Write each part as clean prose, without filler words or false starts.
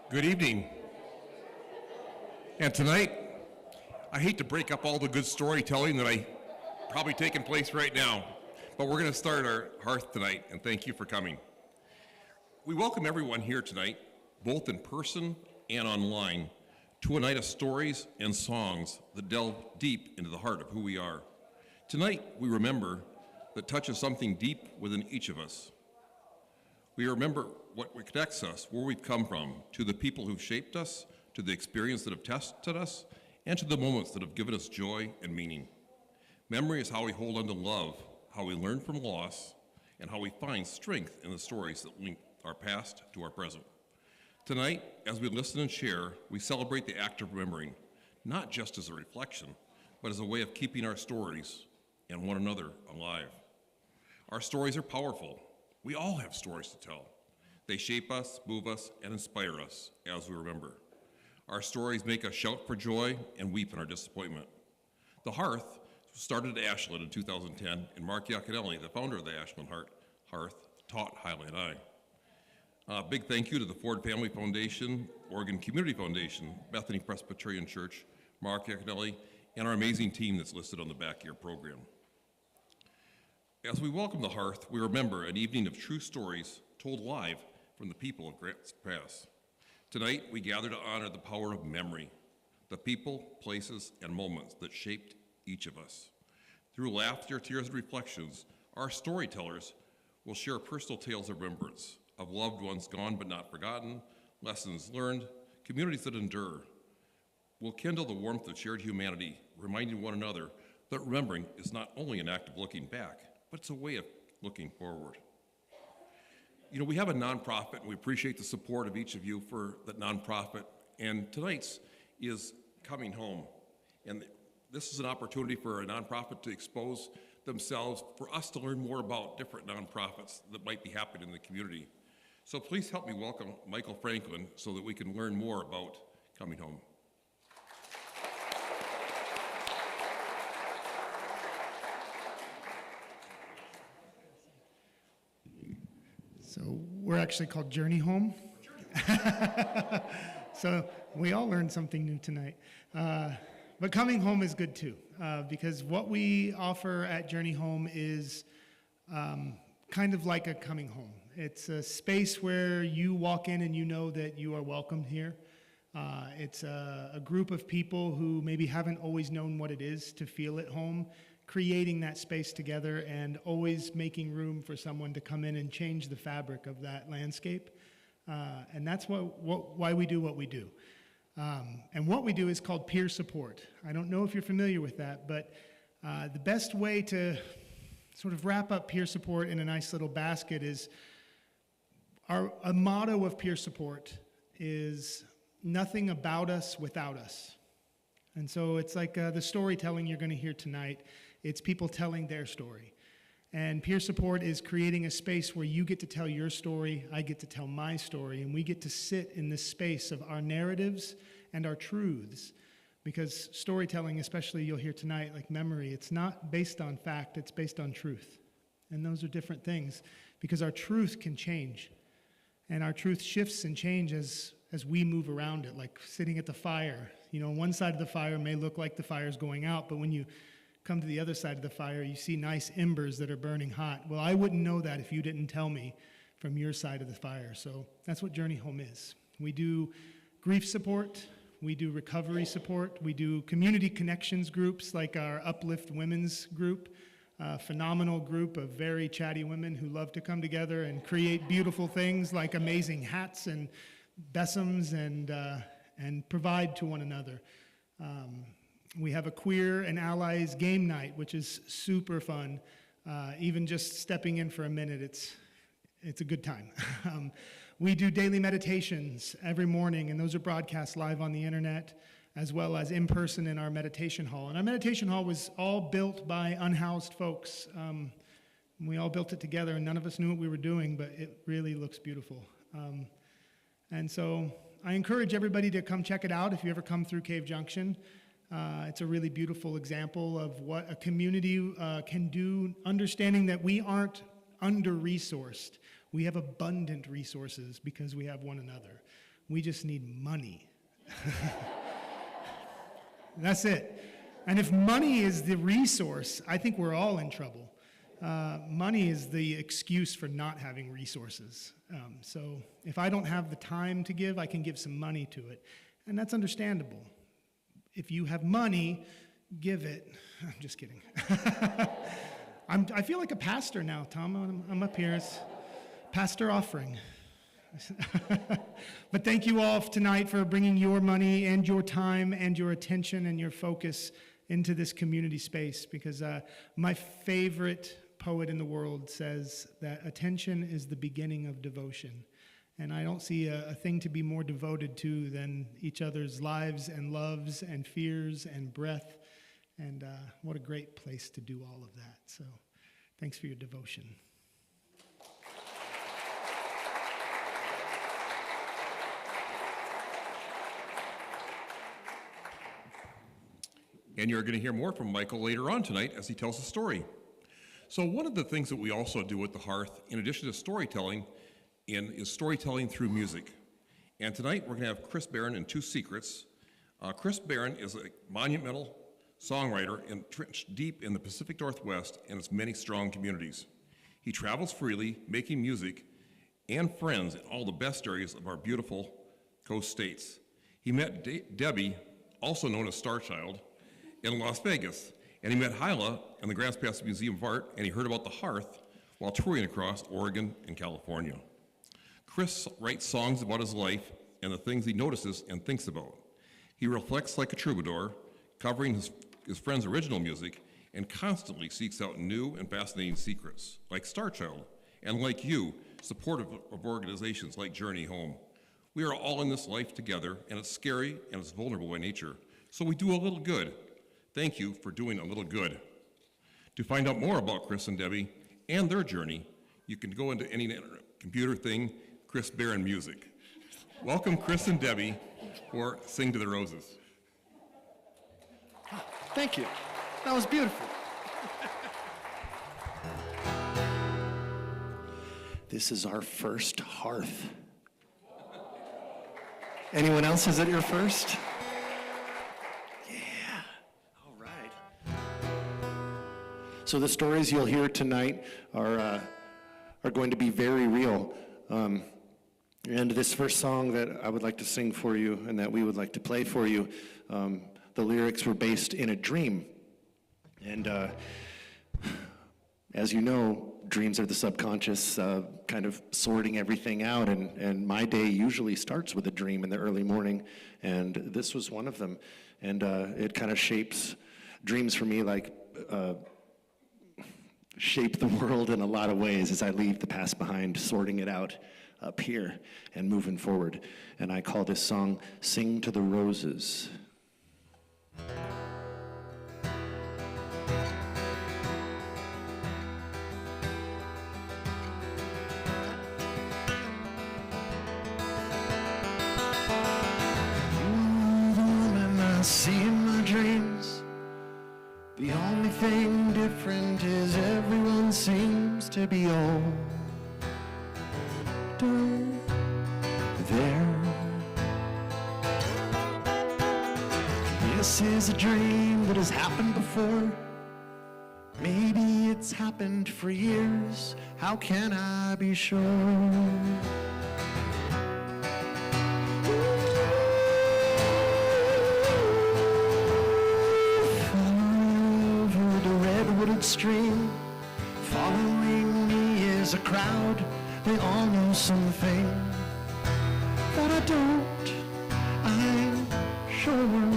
Good evening. And tonight, I hate to break up all the good storytelling that I probably taking place right now, but we're going to start our Hearth tonight, and thank you for coming. We welcome everyone here tonight, both in person and online, to a night of stories and songs that delve deep into the heart of who we are. Tonight, we remember that touches something deep within each of us. We remember what connects us, where we've come from, to the people who've shaped us, to the experience that have tested us, and to the moments that have given us joy and meaning. Memory is how we hold on to love, how we learn from loss, and how we find strength in the stories that link our past to our present. Tonight, as we listen and share, we celebrate the act of remembering, not just as a reflection, but as a way of keeping our stories and one another alive. Our stories are powerful. We all have stories to tell. They shape us, move us, and inspire us as we remember. Our stories make us shout for joy and weep in our disappointment. The Hearth started at Ashland in 2010, and Mark Iaconelli, the founder of the Ashland Hearth, taught Highland High. Big thank you to the Ford Family Foundation, Oregon Community Foundation, Bethany Presbyterian Church, Mark Iaconelli, and our amazing team that's listed on the back of your program. As we welcome the Hearth, we remember an evening of true stories told live from the people of Grants Pass. Tonight, we gather to honor the power of memory, the people, places, and moments that shaped each of us. Through laughter, tears, and reflections, our storytellers will share personal tales of remembrance, of loved ones gone but not forgotten, lessons learned, communities that endure. We'll kindle the warmth of shared humanity, reminding one another that remembering is not only an act of looking back, but it's a way of looking forward. You know, we have a nonprofit, and we appreciate the support of each of you for that nonprofit, and tonight's is Coming Home. And this is an opportunity for a nonprofit to expose themselves, for us to learn more about different nonprofits that might be happening in the community. So please help me welcome Michael Franklin so that we can learn more about Coming Home. So we're actually called Journey Home. So we all learned something new tonight. But coming home is good too, because what we offer at Journey Home is kind of like a coming home. It's a space where you walk in and you know that you are welcomed here. It's a group of people who maybe haven't always known what it is to feel at home, creating that space together and always making room for someone to come in and change the fabric of that landscape. And that's why we do what we do. And what we do is called peer support. I don't know if you're familiar with that, but the best way to sort of wrap up peer support in a nice little basket is a motto of peer support is nothing about us without us. And so it's like the storytelling you're going to hear tonight. It's people telling their story. And peer support is creating a space where you get to tell your story, I get to tell my story, and we get to sit in this space of our narratives and our truths. Because storytelling, especially you'll hear tonight, like memory, it's not based on fact, it's based on truth. And those are different things, because our truth can change. And our truth shifts and changes as we move around it, like sitting at the fire. You know, one side of the fire may look like the fire's going out, but when you come to the other side of the fire, you see nice embers that are burning hot. Well, I wouldn't know that if you didn't tell me from your side of the fire. So that's what Journey Home is. We do grief support, we do recovery support, we do community connections groups like our Uplift Women's group, a phenomenal group of very chatty women who love to come together and create beautiful things like amazing hats and besoms and provide to one another. We have a Queer and Allies game night, which is super fun. Even just stepping in for a minute, it's a good time. We do daily meditations every morning, and those are broadcast live on the internet, as well as in person in our meditation hall. And our meditation hall was all built by unhoused folks. We all built it together, and none of us knew what we were doing, but it really looks beautiful. And so I encourage everybody to come check it out if you ever come through Cave Junction. It's a really beautiful example of what a community can do, understanding that we aren't under-resourced. We have abundant resources because we have one another. We just need money. That's it. And if money is the resource, I think we're all in trouble. Money is the excuse for not having resources. So if I don't have the time to give, I can give some money to it. And that's understandable. If you have money, give it. I'm just kidding. I feel like a pastor now, Tom. I'm up here as pastor offering. But thank you all tonight for bringing your money and your time and your attention and your focus into this community space, because my favorite poet in the world says that attention is the beginning of devotion. And I don't see a thing to be more devoted to than each other's lives and loves and fears and breath. And what a great place to do all of that. So thanks for your devotion. And you're going to hear more from Michael later on tonight as he tells a story. So one of the things that we also do at the Hearth, in addition to storytelling, is storytelling through music. And tonight we're going to have Chris Barron and Two Secrets. Chris Barron is a monumental songwriter entrenched deep in the Pacific Northwest and its many strong communities. He travels freely, making music and friends in all the best areas of our beautiful coast states. He met Debbie, also known as Starchild, in Las Vegas, and he met Hyla in the Grants Pass Museum of Art, and he heard about the Hearth while touring across Oregon and California. Chris writes songs about his life and the things he notices and thinks about. He reflects like a troubadour, covering his friends' original music, and constantly seeks out new and fascinating secrets, like Starchild, and like you, supportive of organizations like Journey Home. We are all in this life together, and it's scary and it's vulnerable by nature, so we do a little good. Thank you for doing a little good. To find out more about Chris and Debbie and their journey, you can go into any computer thing, Chris Barron Music. Welcome Chris and Debbie for Sing to the Roses. Thank you. That was beautiful. This is our first Hearth. Anyone else, is it your first? So the stories you'll hear tonight are going to be very real. And this first song that I would like to sing for you and that we would like to play for you, the lyrics were based in a dream. And as you know, dreams are the subconscious kind of sorting everything out. And my day usually starts with a dream in the early morning. And this was one of them. And it kind of shapes dreams for me like... shape the world in a lot of ways as I leave the past behind, sorting it out up here and moving forward. And I call this song Sing to the Roses. I see in my dreams. The only thing different is everyone seems to be older there. This is a dream that has happened before. Maybe it's happened for years. How can I be sure? Stream following me is a crowd. They all know something that I don't. I'm sure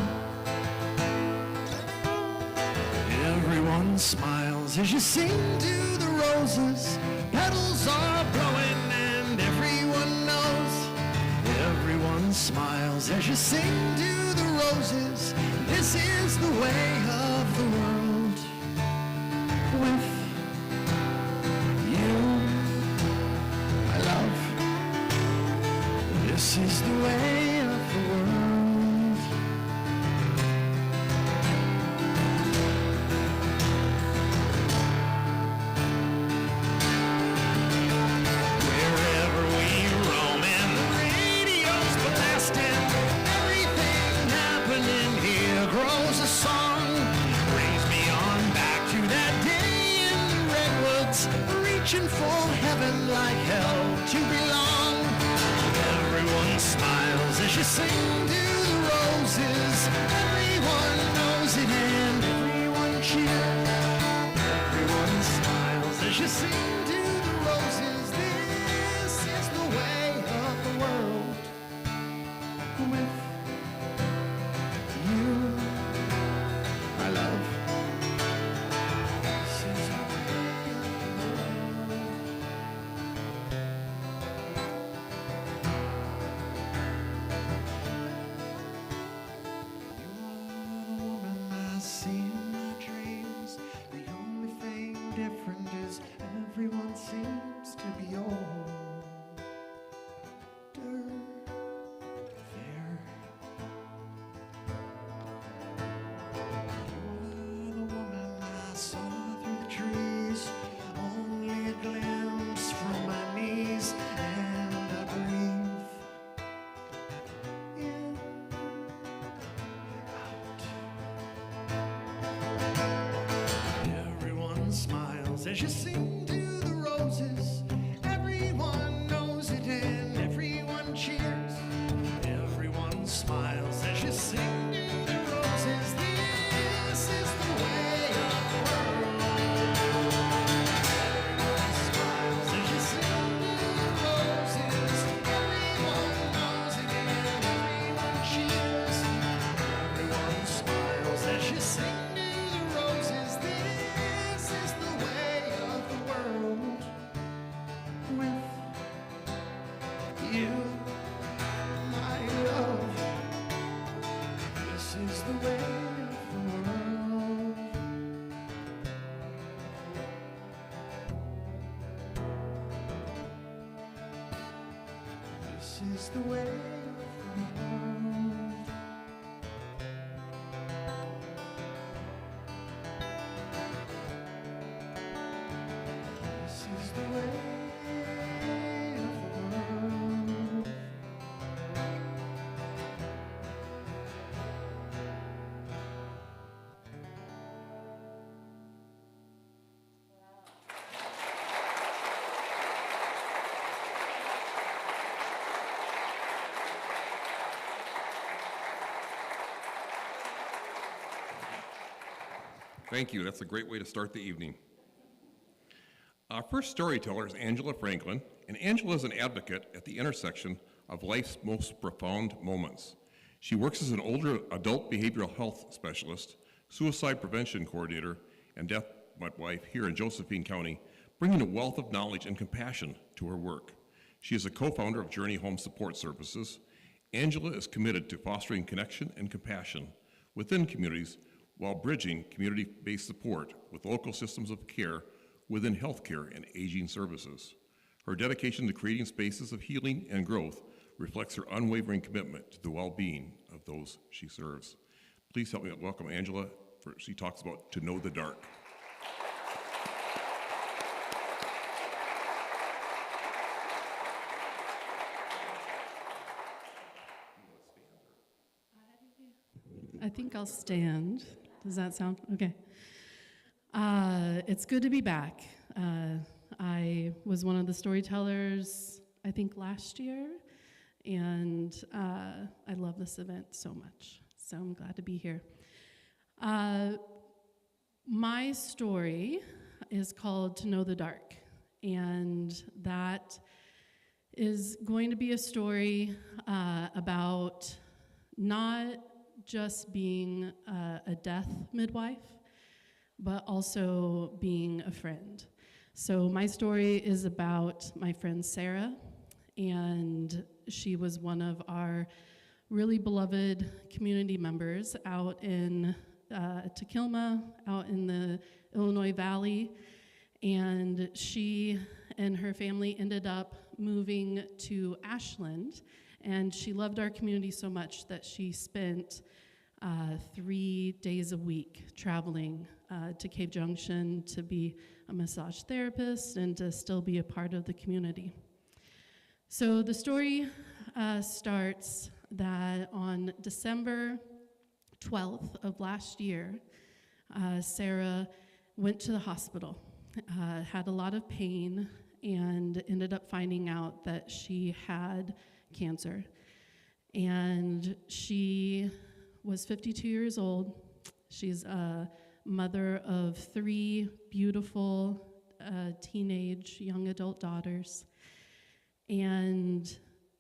everyone smiles as you sing to the roses. Petals are blowing and everyone knows. Everyone smiles as you sing to the roses. This is the way of the world. With you, my love, this is the way of the world. Wherever we roam and the radio's playing. searching for heaven like hell to belong. Everyone smiles as you sing to the roses. Everyone knows it and everyone cheers. Everyone smiles as you sing to the roses. This is the way of the world with you, my love. This is the way of the world. You are the woman I see in my dreams. The only thing different is everyone seems to be older there. You are the woman I saw through the trees, only a glimpse from my knees, and I breathe in, out. Everyone smiles as you sing to the roses. Everyone knows it and everyone cheers. Everyone smiles as you sing to the roses. This is the way of the world. Everyone smiles as you sing to the roses. Everyone knows it and everyone cheers. Everyone smiles as you sing to the roses. This is the way of the world with you, my love. This is the way of the world. This is the way of the world. This is the way of the world. Thank you. That's a great way to start the evening. Our first storyteller is Angela Franklin, and Angela is an advocate at the intersection of life's most profound moments. She works as an older adult behavioral health specialist, suicide prevention coordinator, and death midwife here in Josephine County, bringing a wealth of knowledge and compassion to her work. She is a co-founder of Journey Home Support Services. Angela is committed to fostering connection and compassion within communities while bridging community-based support with local systems of care within healthcare and aging services. Her dedication to creating spaces of healing and growth reflects her unwavering commitment to the well-being of those she serves. Please help me welcome Angela. She talks about To Know the Dark. I think I'll stand. Does that sound okay? It's good to be back. I was one of the storytellers, I think, last year, and I love this event so much. So I'm glad to be here. My story is called To Know the Dark, and that is going to be a story about not just being a death midwife, but also being a friend. So my story is about my friend Sarah, and she was one of our really beloved community members out in Tequilma, out in the Illinois Valley, and she and her family ended up moving to Ashland, and she loved our community so much that she spent 3 days a week traveling to Cave Junction to be a massage therapist and to still be a part of the community. So the story starts that on December 12th of last year, Sarah went to the hospital, had a lot of pain, and ended up finding out that she had cancer. And she was 52 years old. She's a mother of 3 beautiful teenage young adult daughters. And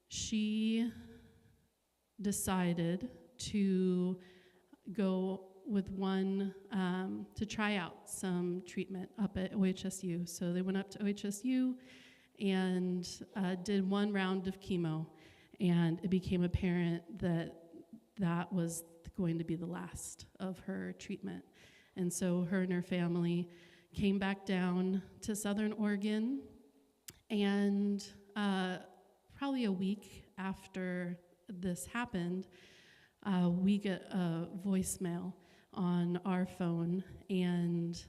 she decided to go with one to try out some treatment up at OHSU. So they went up to OHSU and did 1 round of chemo, and it became apparent that that was going to be the last of her treatment. And so her and her family came back down to Southern Oregon, and probably a week after this happened, we get a voicemail on our phone, and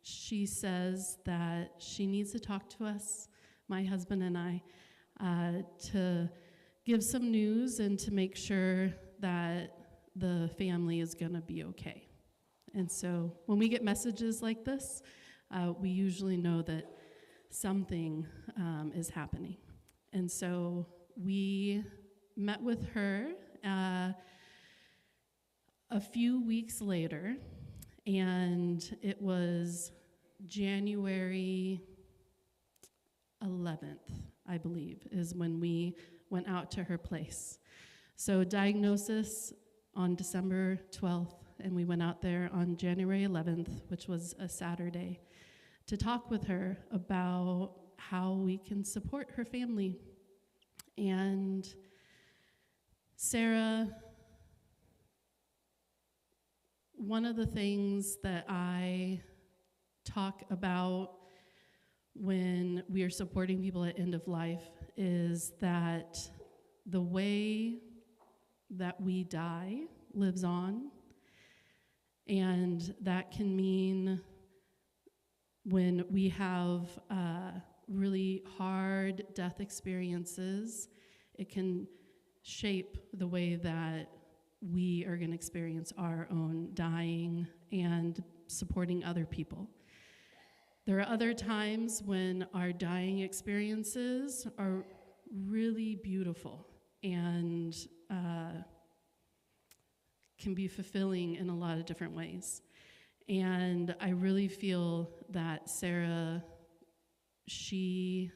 she says that she needs to talk to us, my husband and I, to give some news and to make sure that the family is going to be okay. And so when we get messages like this, we usually know that something is happening. And so we met with her a few weeks later, and it was January 11th, I believe, is when we went out to her place. So diagnosis on December 12th, and we went out there on January 11th, which was a Saturday, to talk with her about how we can support her family. And Sarah, one of the things that I talk about when we are supporting people at end of life is that the way that we die lives on, and that can mean when we have really hard death experiences, it can shape the way that we are going to experience our own dying and supporting other people. There are other times when our dying experiences are really beautiful and can be fulfilling in a lot of different ways. And I really feel that Sarah, she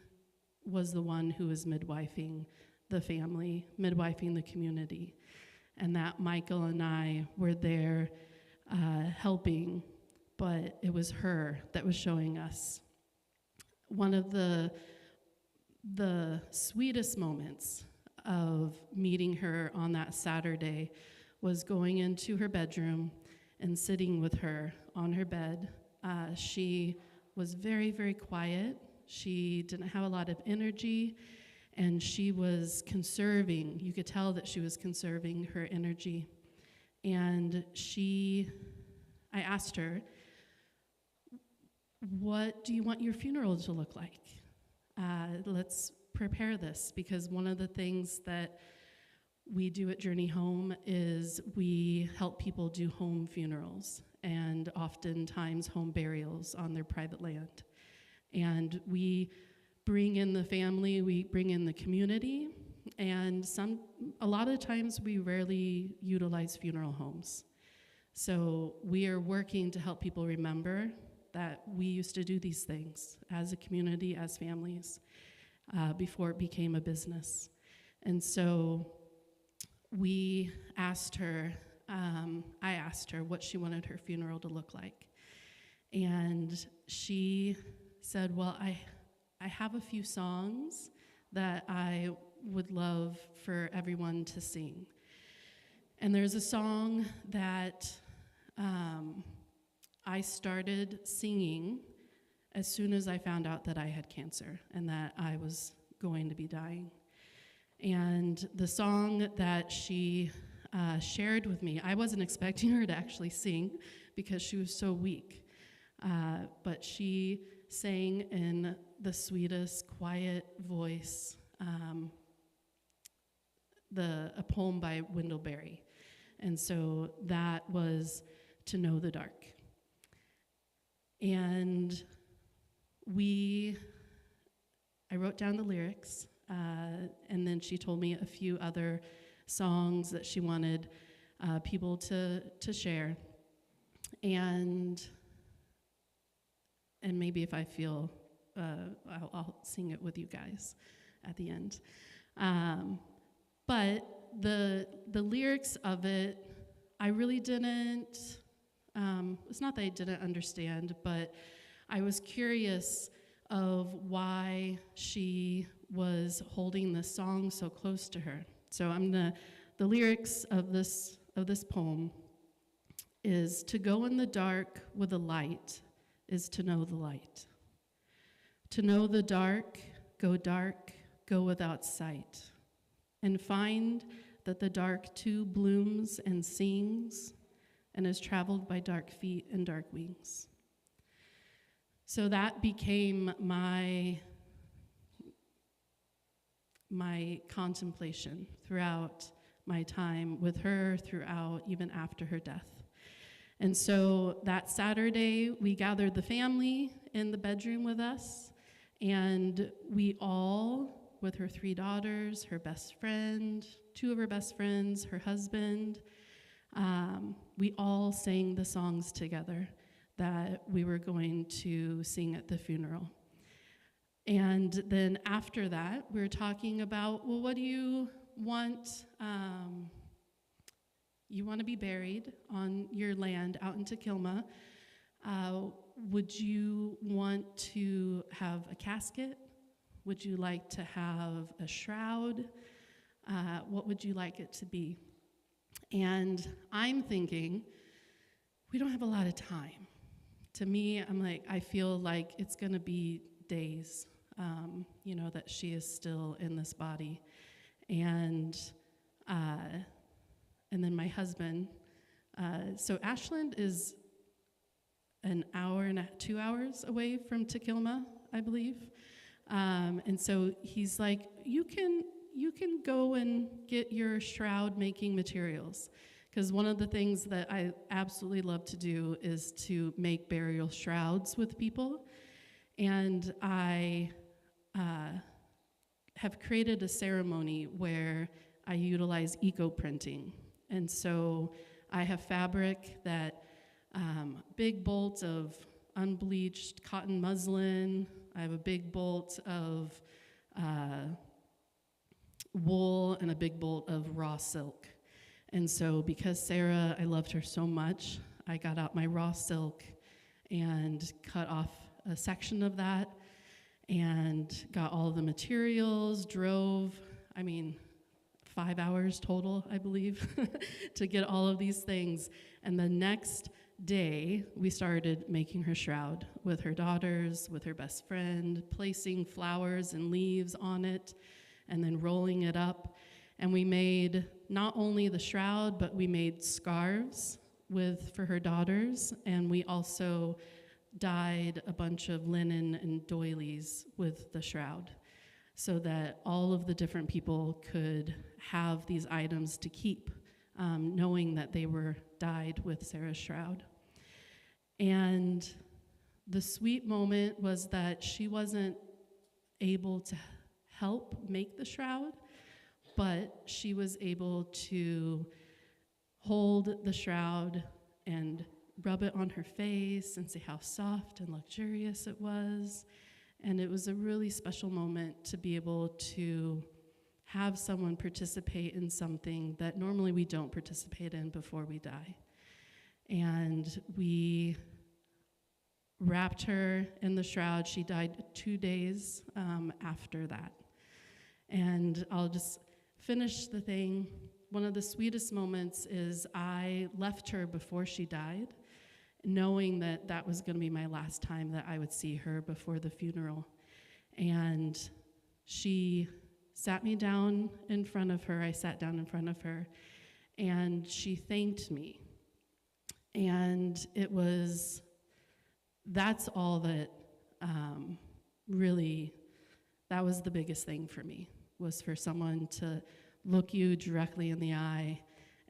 was the one who was midwifing the family, midwifing the community, and that Michael and I were there helping, but it was her that was showing us. One of the sweetest moments of meeting her on that Saturday was going into her bedroom and sitting with her on her bed. She was very, very quiet. She didn't have a lot of energy, and she was conserving. You could tell that she was conserving her energy. And I asked her, what do you want your funeral to look like? Let's prepare this, because one of the things that we do at Journey Home is we help people do home funerals and oftentimes home burials on their private land. And we bring in the family, we bring in the community, and a lot of times we rarely utilize funeral homes. So we are working to help people remember that we used to do these things as a community, as families, before it became a business. And so I asked her what she wanted her funeral to look like. And she said, well, I have a few songs that I would love for everyone to sing. And there's a song that I started singing as soon as I found out that I had cancer and that I was going to be dying. And the song that she shared with me, I wasn't expecting her to actually sing because she was so weak. But she sang in the sweetest, quiet voice, a poem by Wendell Berry. And so that was To Know the Dark. And I wrote down the lyrics, and then she told me a few other songs that she wanted people to share, and maybe if I feel, I'll sing it with you guys at the end. But the lyrics of it, I really didn't. It's not that I didn't understand, but I was curious of why she was holding this song so close to her. So the lyrics of this poem is, to go in the dark with a light is to know the light. To know the dark, go without sight, and find that the dark too blooms and sings and is traveled by dark feet and dark wings. So that became my contemplation throughout my time with her, throughout even after her death. And so that Saturday, we gathered the family in the bedroom with us, and we all, with her 3 daughters, her best friend, 2 of her best friends, her husband, we all sang the songs together that we were going to sing at the funeral. And then after that, we were talking about, well, what do you want? You want to be buried on your land out in Tequilma. Would you want to have a casket? Would you like to have a shroud? What would you like it to be? And I'm thinking, we don't have a lot of time. To me, I'm like, I feel like it's going to be days, that she is still in this body. And then my husband, so Ashland is an hour and 2 hours away from Tequilma, I believe. And so he's like, you can go and get your shroud making materials. Because one of the things that I absolutely love to do is to make burial shrouds with people. And I have created a ceremony where I utilize eco-printing. And so I have fabric that, big bolt of unbleached cotton muslin. I have a big bolt of wool and a big bolt of raw silk. And so because Sarah, I loved her so much, I got out my raw silk and cut off a section of that and got all the materials, drove, 5 hours total, I believe, to get all of these things. And the next day, we started making her shroud with her daughters, with her best friend, placing flowers and leaves on it, and then rolling it up. And we made not only the shroud, but we made scarves for her daughters, and we also dyed a bunch of linen and doilies with the shroud, so that all of the different people could have these items to keep, knowing that they were dyed with Sarah's shroud. And the sweet moment was that she wasn't able to help make the shroud, but she was able to hold the shroud and rub it on her face and say how soft and luxurious it was. And it was a really special moment to be able to have someone participate in something that normally we don't participate in before we die. And we wrapped her in the shroud. She died 2 days after that. And I'll just finish the thing. One of the sweetest moments is I left her before she died, knowing that that was going to be my last time that I would see her before the funeral. And she sat me down in front of her. I sat down in front of her, and she thanked me. And that's all that really, that was the biggest thing for me, was for someone to look you directly in the eye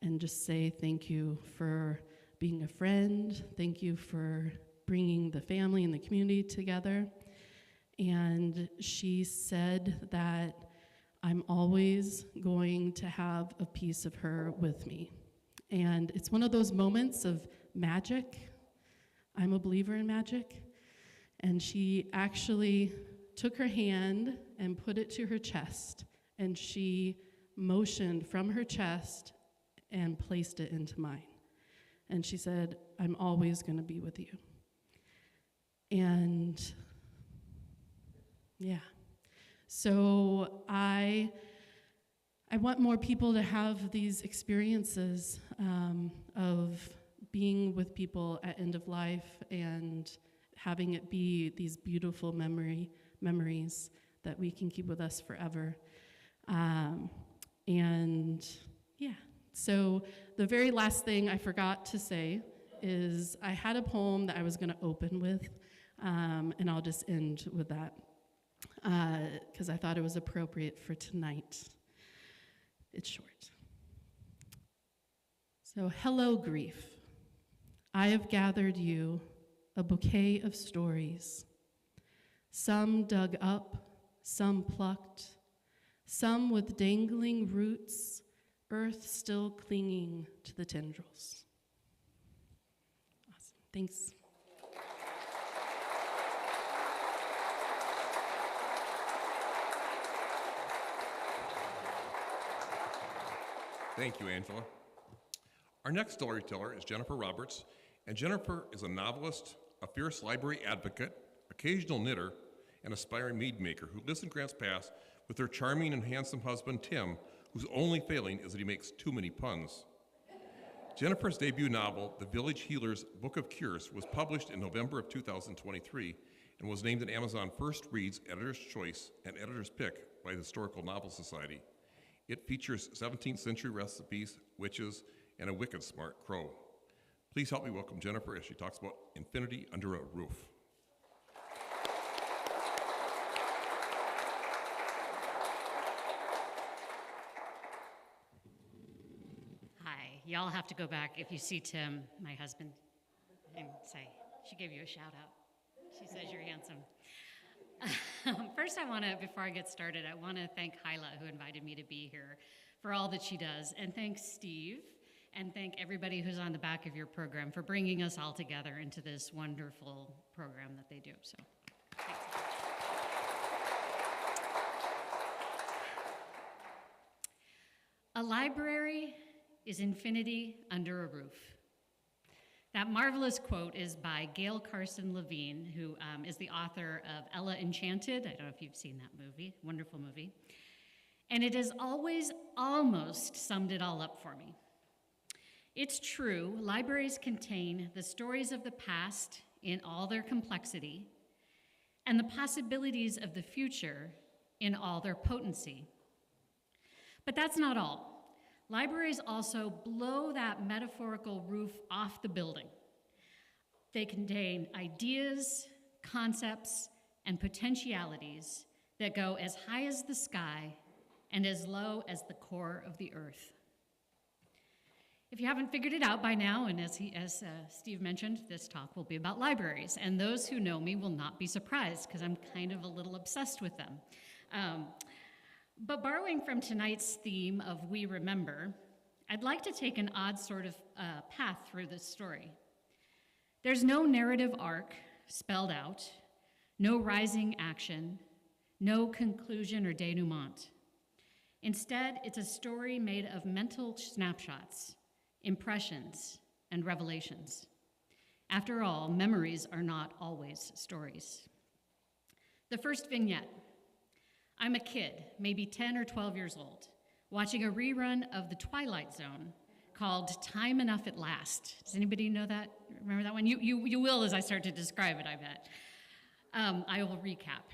and just say thank you for being a friend, thank you for bringing the family and the community together. And she said that I'm always going to have a piece of her with me. And it's one of those moments of magic. I'm a believer in magic. And she actually took her hand and put it to her chest, and she motioned from her chest and placed it into mine. And she said, I'm always going to be with you. And yeah. So I want more people to have these experiences of being with people at end of life and having it be these beautiful memories that we can keep with us forever. And yeah, so the very last thing I forgot to say is I had a poem that I was going to open with, and I'll just end with that because I thought it was appropriate for tonight. It's short. So, hello, grief. I have gathered you a bouquet of stories, some dug up, some plucked, some with dangling roots, earth still clinging to the tendrils. Awesome. Thanks. Thank you, Angela. Our next storyteller is Jennifer Roberts, and Jennifer is a novelist, a fierce library advocate, occasional knitter, and aspiring mead maker who lives in Grants Pass with her charming and handsome husband, Tim, whose only failing is that he makes too many puns. Jennifer's debut novel, The Village Healer's Book of Cures, was published in November of 2023 and was named an Amazon First Reads Editor's Choice and Editor's Pick by the Historical Novel Society. It features 17th century recipes, witches, and a wicked smart crow. Please help me welcome Jennifer as she talks about infinity under a roof. Hi. Y'all have to go back if you see Tim, my husband, and say, she gave you a shout out. She says you're handsome. First, before I get started, I want to thank Hyla, who invited me to be here, for all that she does, and thank Steve, and thank everybody who's on the back of your program for bringing us all together into this wonderful program that they do. So, thanks. A library is infinity under a roof. That marvelous quote is by Gail Carson Levine, who is the author of Ella Enchanted. I don't know if you've seen that movie, wonderful movie. And it has always almost summed it all up for me. It's true, libraries contain the stories of the past in all their complexity and the possibilities of the future in all their potency. But that's not all. Libraries also blow that metaphorical roof off the building. They contain ideas, concepts, and potentialities that go as high as the sky and as low as the core of the earth. If you haven't figured it out by now, and as Steve mentioned, this talk will be about libraries, and those who know me will not be surprised because I'm kind of a little obsessed with them. But borrowing from tonight's theme of We Remember, I'd like to take an odd sort of path through this story. There's no narrative arc spelled out, no rising action, no conclusion or denouement. Instead, it's a story made of mental snapshots, impressions, and revelations. After all, memories are not always stories. The first vignette. I'm a kid, maybe 10 or 12 years old, watching a rerun of The Twilight Zone called Time Enough at Last. Does anybody know that? Remember that one? You will as I start to describe it, I bet. I will recap.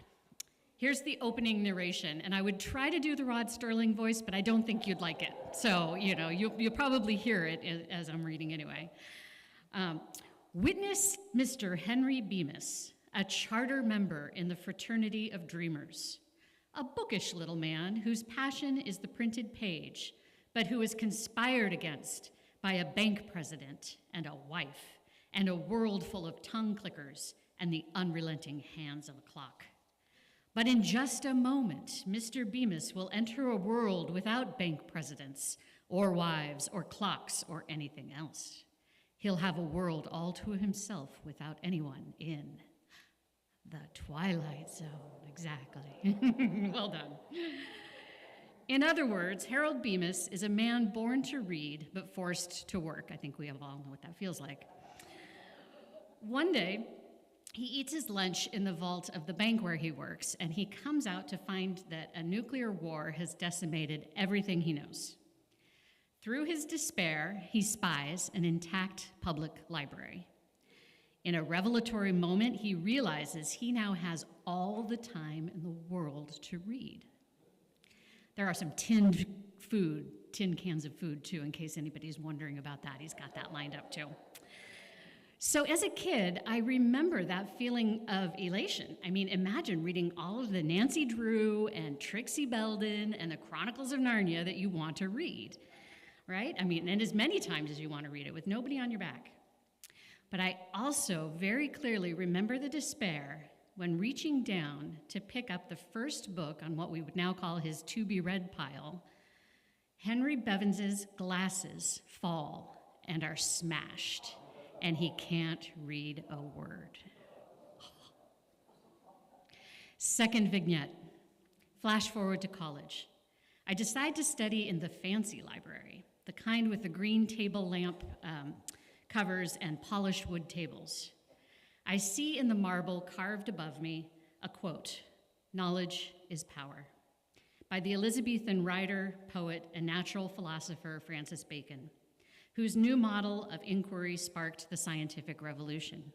Here's the opening narration, and I would try to do the Rod Sterling voice, but I don't think you'd like it. So, you'll probably hear it as I'm reading anyway. Witness Mr. Henry Bemis, a charter member in the Fraternity of Dreamers, a bookish little man whose passion is the printed page, but who is conspired against by a bank president and a wife and a world full of tongue clickers and the unrelenting hands of a clock. But in just a moment, Mr. Bemis will enter a world without bank presidents, or wives, or clocks, or anything else. He'll have a world all to himself without anyone in. The Twilight Zone, exactly. Well done. In other words, Harold Bemis is a man born to read, but forced to work. I think we all know what that feels like. One day, he eats his lunch in the vault of the bank where he works, and he comes out to find that a nuclear war has decimated everything he knows. Through his despair, he spies an intact public library. In a revelatory moment, he realizes he now has all the time in the world to read. There are some tinned cans of food, too, in case anybody's wondering about that. He's got that lined up, too. So as a kid, I remember that feeling of elation. I mean, imagine reading all of the Nancy Drew and Trixie Belden and the Chronicles of Narnia that you want to read, right? I mean, and as many times as you want to read it with nobody on your back. But I also very clearly remember the despair when reaching down to pick up the first book on what we would now call his to-be-read pile, Henry Bevons's glasses fall and are smashed, and he can't read a word. Second vignette, flash forward to college. I decide to study in the fancy library, the kind with the green table lamp covers and polished wood tables. I see in the marble carved above me a quote, "Knowledge is power," by the Elizabethan writer, poet, and natural philosopher Francis Bacon, whose new model of inquiry sparked the scientific revolution.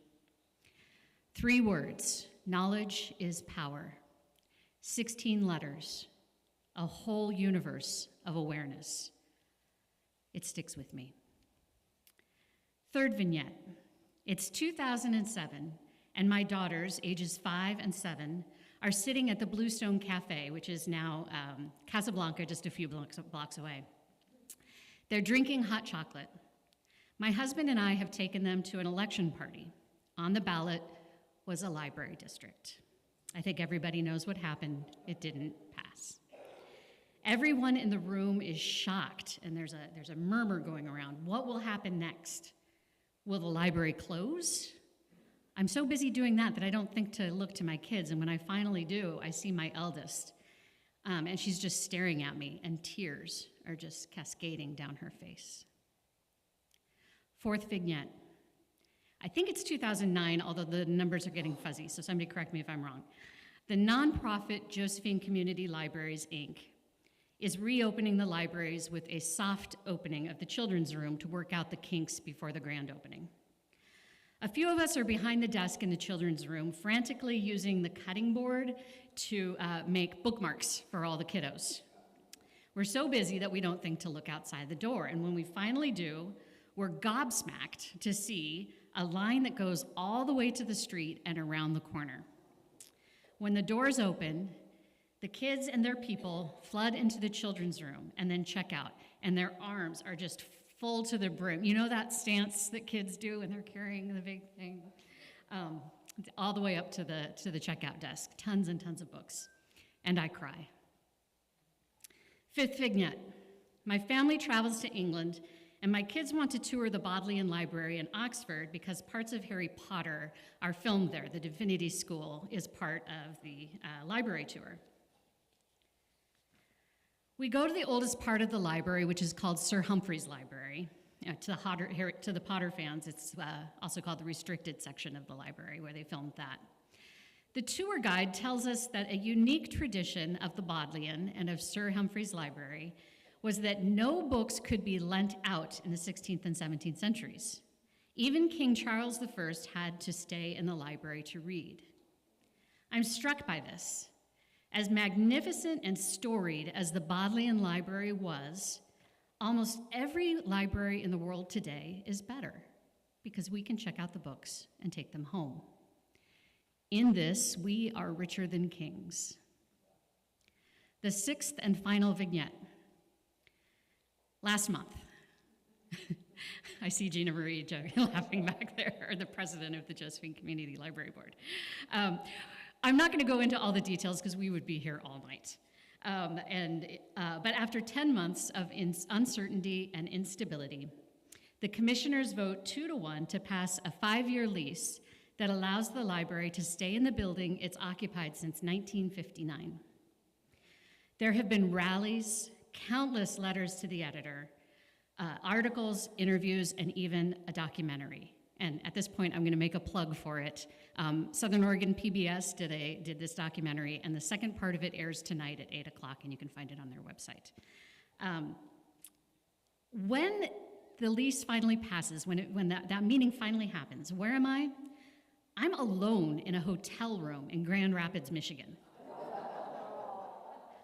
3 words, knowledge is power, 16 letters, a whole universe of awareness. It sticks with me. Third vignette. It's 2007, and my daughters, ages 5 and 7, are sitting at the Bluestone Cafe, which is now Casablanca, just a few blocks away. They're drinking hot chocolate. My husband and I have taken them to an election party. On the ballot was a library district. I think everybody knows what happened. It didn't pass. Everyone in the room is shocked, and there's a murmur going around. What will happen next? Will the library close? I'm so busy doing that I don't think to look to my kids, and when I finally do, I see my eldest, and she's just staring at me, and tears are just cascading down her face. Fourth vignette. I think it's 2009, although the numbers are getting fuzzy, so somebody correct me if I'm wrong. The nonprofit Josephine Community Libraries, Inc. is reopening the libraries with a soft opening of the children's room to work out the kinks before the grand opening. A few of us are behind the desk in the children's room, frantically using the cutting board to make bookmarks for all the kiddos. We're so busy that we don't think to look outside the door, and when we finally do, we're gobsmacked to see a line that goes all the way to the street and around the corner. When the doors open, the kids and their people flood into the children's room and then check out, and their arms are just full to the brim. You know that stance that kids do when they're carrying the big thing? All the way up to the checkout desk, tons and tons of books, and I cry. Fifth vignette. My family travels to England, and my kids want to tour the Bodleian Library in Oxford because parts of Harry Potter are filmed there. The Divinity School is part of the library tour. We go to the oldest part of the library, which is called Sir Humphrey's Library. To the Potter fans, it's also called the restricted section of the library, where they filmed that. The tour guide tells us that a unique tradition of the Bodleian and of Sir Humphrey's Library was that no books could be lent out in the 16th and 17th centuries. Even King Charles I had to stay in the library to read. I'm struck by this. As magnificent and storied as the Bodleian Library was, almost every library in the world today is better because we can check out the books and take them home. In this, we are richer than kings. The sixth and final vignette. Last month, I see Gina Marie laughing back there, the president of the Josephine Community Library Board. I'm not going to go into all the details because we would be here all night. But after 10 months of uncertainty and instability, the commissioners vote 2-1 to pass a 5-year lease that allows the library to stay in the building it's occupied since 1959. There have been rallies, countless letters to the editor, articles, interviews, and even a documentary. And at this point, I'm going to make a plug for it. Southern Oregon PBS did this documentary, and the second part of it airs tonight at 8 o'clock, and you can find it on their website. When the lease finally passes, when that meeting finally happens, where am I? I'm alone in a hotel room in Grand Rapids, Michigan.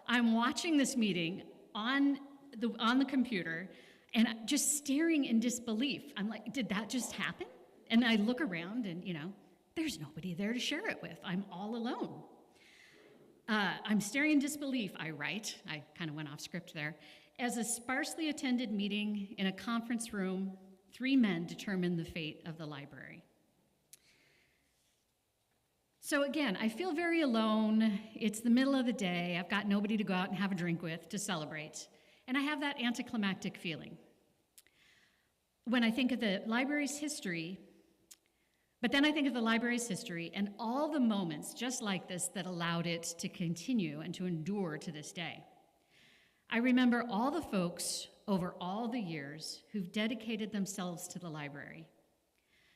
I'm watching this meeting on the computer, and just staring in disbelief. I'm like, did that just happen? And I look around and, there's nobody there to share it with. I'm all alone. I'm staring in disbelief, I write. I kind of went off script there. As a sparsely attended meeting in a conference room, 3 men determined the fate of the library. So again, I feel very alone. It's the middle of the day. I've got nobody to go out and have a drink with to celebrate. And I have that anticlimactic feeling. When I think of the library's history, but then I think of the library's history and all the moments just like this that allowed it to continue and to endure to this day. I remember all the folks over all the years who've dedicated themselves to the library.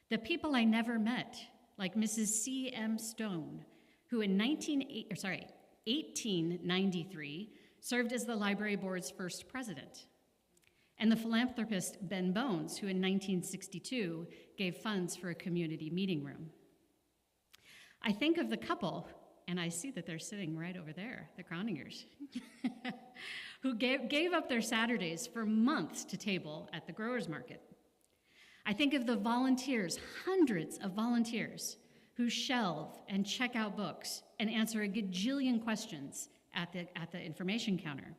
The people I never met, like Mrs. C.M. Stone, who in 1893 served as the library board's first president, and the philanthropist Ben Bones, who in 1962 gave funds for a community meeting room. I think of the couple, and I see that they're sitting right over there, the Groningers, who gave up their Saturdays for months to table at the growers market. I think of the volunteers, hundreds of volunteers, who shelve and check out books and answer a gajillion questions at the information counter.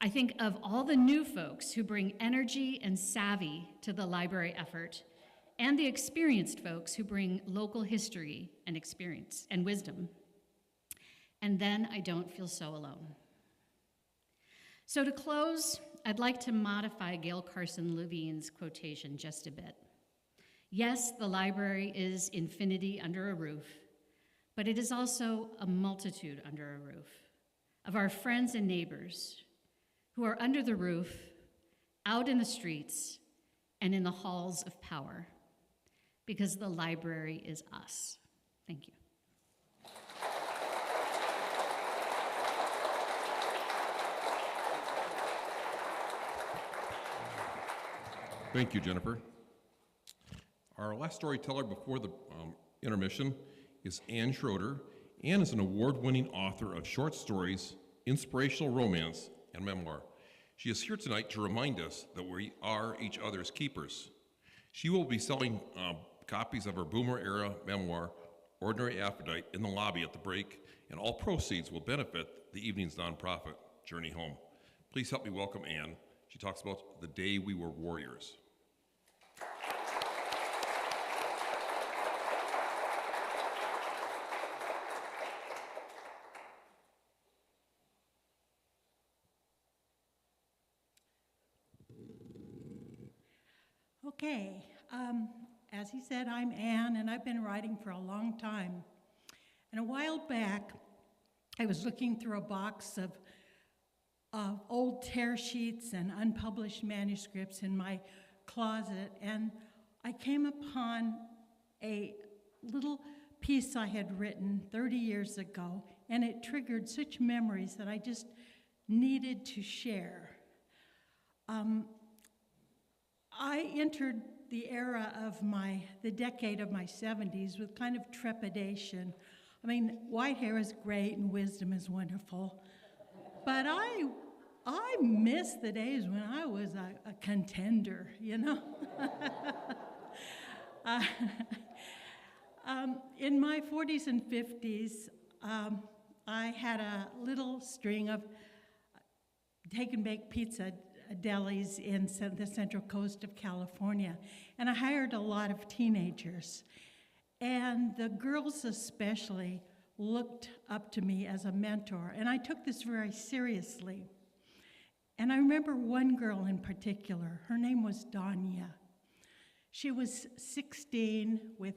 I think of all the new folks who bring energy and savvy to the library effort, and the experienced folks who bring local history and experience and wisdom. And then I don't feel so alone. So to close, I'd like to modify Gail Carson Levine's quotation just a bit. Yes, the library is infinity under a roof, but it is also a multitude under a roof of our friends and neighbors who are under the roof, out in the streets, and in the halls of power, because the library is us. Thank you. Thank you, Jennifer. Our last storyteller before the intermission is Ann Schroeder. Ann is an award-winning author of short stories, inspirational romance, and memoir. She is here tonight to remind us that we are each other's keepers. She will be selling copies of her Boomer-era memoir, Ordinary Aphrodite, in the lobby at the break, and all proceeds will benefit the evening's nonprofit, Journey Home. Please help me welcome Ann. She talks about the day we were warriors. Okay, as he said, I'm Ann, and I've been writing for a long time. And a while back, I was looking through a box of old tear sheets and unpublished manuscripts in my closet, and I came upon a little piece I had written 30 years ago, and it triggered such memories that I just needed to share. I entered the era of the decade of my 70s with kind of trepidation. I mean, white hair is great and wisdom is wonderful, but I miss the days when I was a contender, you know? In my 40s and 50s, I had a little string of take and bake pizza delis in the Central Coast of California, and I hired a lot of teenagers. And the girls especially looked up to me as a mentor, and I took this very seriously. And I remember one girl in particular. Her name was Danya. She was 16 with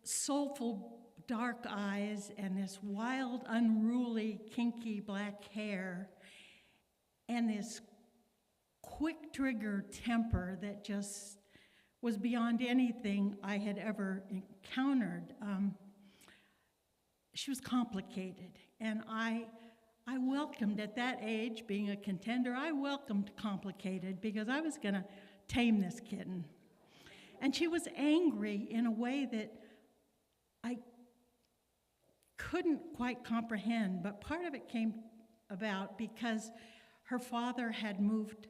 soulful dark eyes and this wild, unruly, kinky black hair and this quick trigger temper that just was beyond anything I had ever encountered. She was complicated, and I welcomed, at that age, being a contender, I welcomed complicated because I was going to tame this kitten. And she was angry in a way that I couldn't quite comprehend, but part of it came about because her father had moved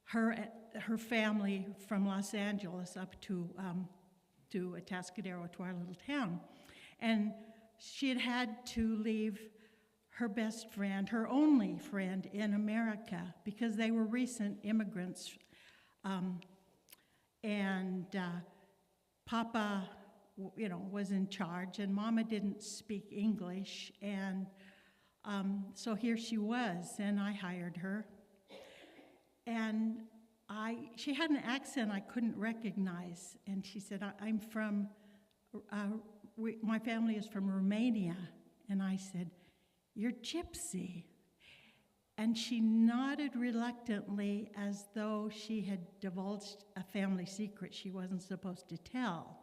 her family from Los Angeles up to Atascadero, to our little town. And she had had to leave her best friend, her only friend in America, because they were recent immigrants. Papa, was in charge, and Mama didn't speak English, and so here she was, and I hired her. And she had an accent I couldn't recognize, and she said, I'm from, my family is from Romania. And I said, you're gypsy. And she nodded reluctantly as though she had divulged a family secret she wasn't supposed to tell.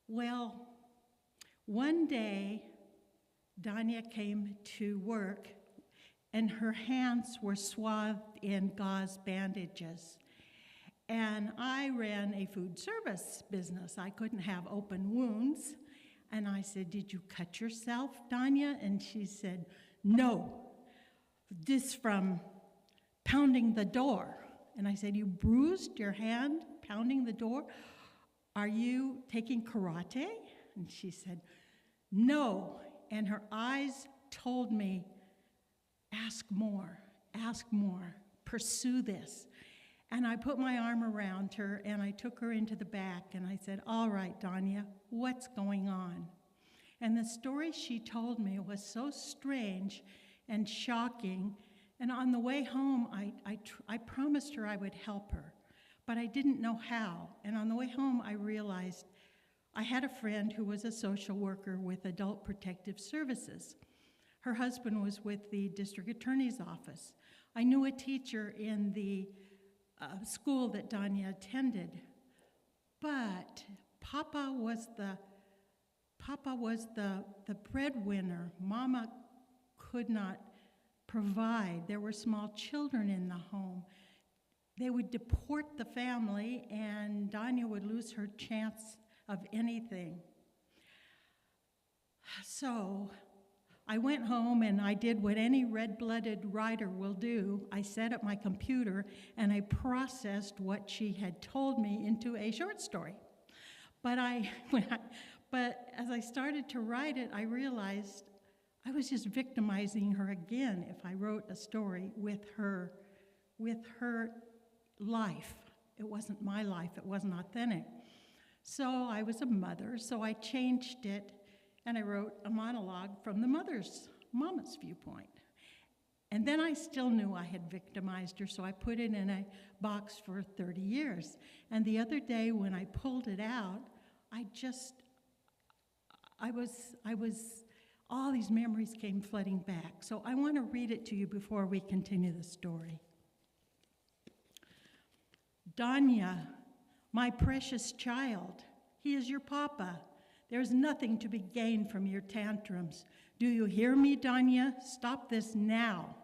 Well, one day, Danya came to work, and her hands were swathed in gauze bandages. And I ran a food service business. I couldn't have open wounds. And I said, did you cut yourself, Danya? And she said, no, this from pounding the door. And I said, you bruised your hand pounding the door? Are you taking karate? And she said, no. And her eyes told me, ask more, pursue this. And I put my arm around her, and I took her into the back, and I said, all right, Danya, what's going on? And the story she told me was so strange and shocking, and on the way home, I promised her I would help her, but I didn't know how. And on the way home, I realized I had a friend who was a social worker with Adult Protective Services. Her husband was with the district attorney's office. I knew a teacher in the school that Danya attended, but Papa was the breadwinner. Mama could not provide. There were small children in the home. They would deport the family, and Danya would lose her chance of anything. So I went home and I did what any red-blooded writer will do. I set up my computer and I processed what she had told me into a short story. But as I started to write it, I realized I was just victimizing her again if I wrote a story with her life. It wasn't my life, it wasn't authentic. So I was a mother, so I changed it. And I wrote a monologue from the mama's viewpoint. And then I still knew I had victimized her, so I put it in a box for 30 years. And the other day when I pulled it out, all these memories came flooding back. So I want to read it to you before we continue the story. Danya, my precious child, he is your papa. There's nothing to be gained from your tantrums. Do you hear me, Danya? Stop this now.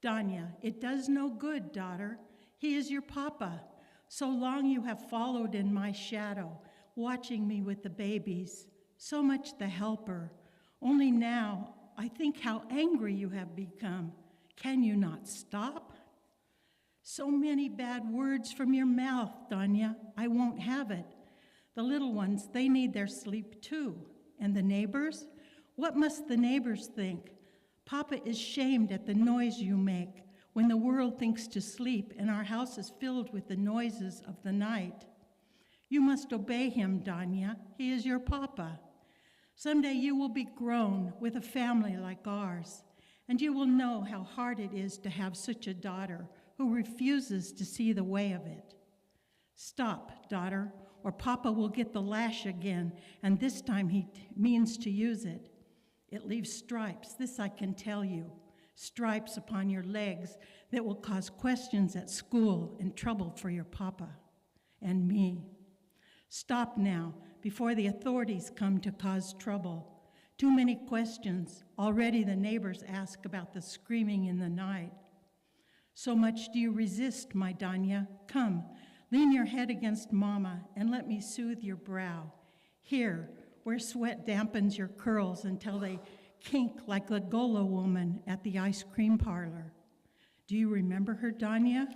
Danya, it does no good, daughter. He is your papa. So long you have followed in my shadow, watching me with the babies. So much the helper. Only now I think how angry you have become. Can you not stop? So many bad words from your mouth, Danya. I won't have it. The little ones, they need their sleep too. And the neighbors? What must the neighbors think? Papa is shamed at the noise you make when the world thinks to sleep and our house is filled with the noises of the night. You must obey him, Danya. He is your papa. Someday you will be grown with a family like ours, and you will know how hard it is to have such a daughter who refuses to see the way of it. Stop, daughter, or Papa will get the lash again, and this time he means to use it. It leaves stripes, this I can tell you, stripes upon your legs that will cause questions at school and trouble for your Papa and me. Stop now, before the authorities come to cause trouble. Too many questions. Already the neighbors ask about the screaming in the night. So much do you resist, my Danya? Come, lean your head against Mama and let me soothe your brow. Here, where sweat dampens your curls until they kink like the Golo woman at the ice cream parlor. Do you remember her, Danya?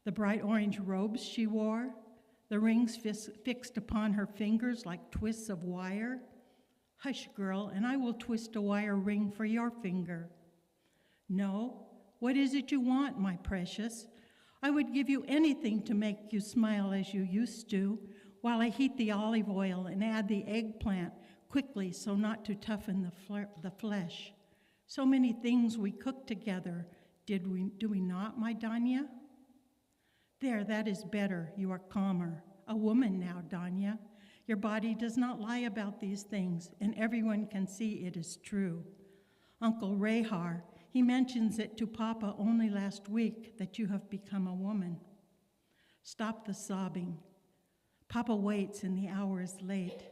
The bright orange robes she wore? The rings fixed upon her fingers like twists of wire? Hush, girl, and I will twist a wire ring for your finger. No, what is it you want, my precious? I would give you anything to make you smile as you used to, while I heat the olive oil and add the eggplant quickly so not to toughen the flesh. So many things we cooked together, do we not, my Danya? There, that is better. You are calmer. A woman now, Danya. Your body does not lie about these things, and everyone can see it is true. Uncle Rahar, he mentions it to Papa only last week that you have become a woman. Stop the sobbing. Papa waits and the hour is late.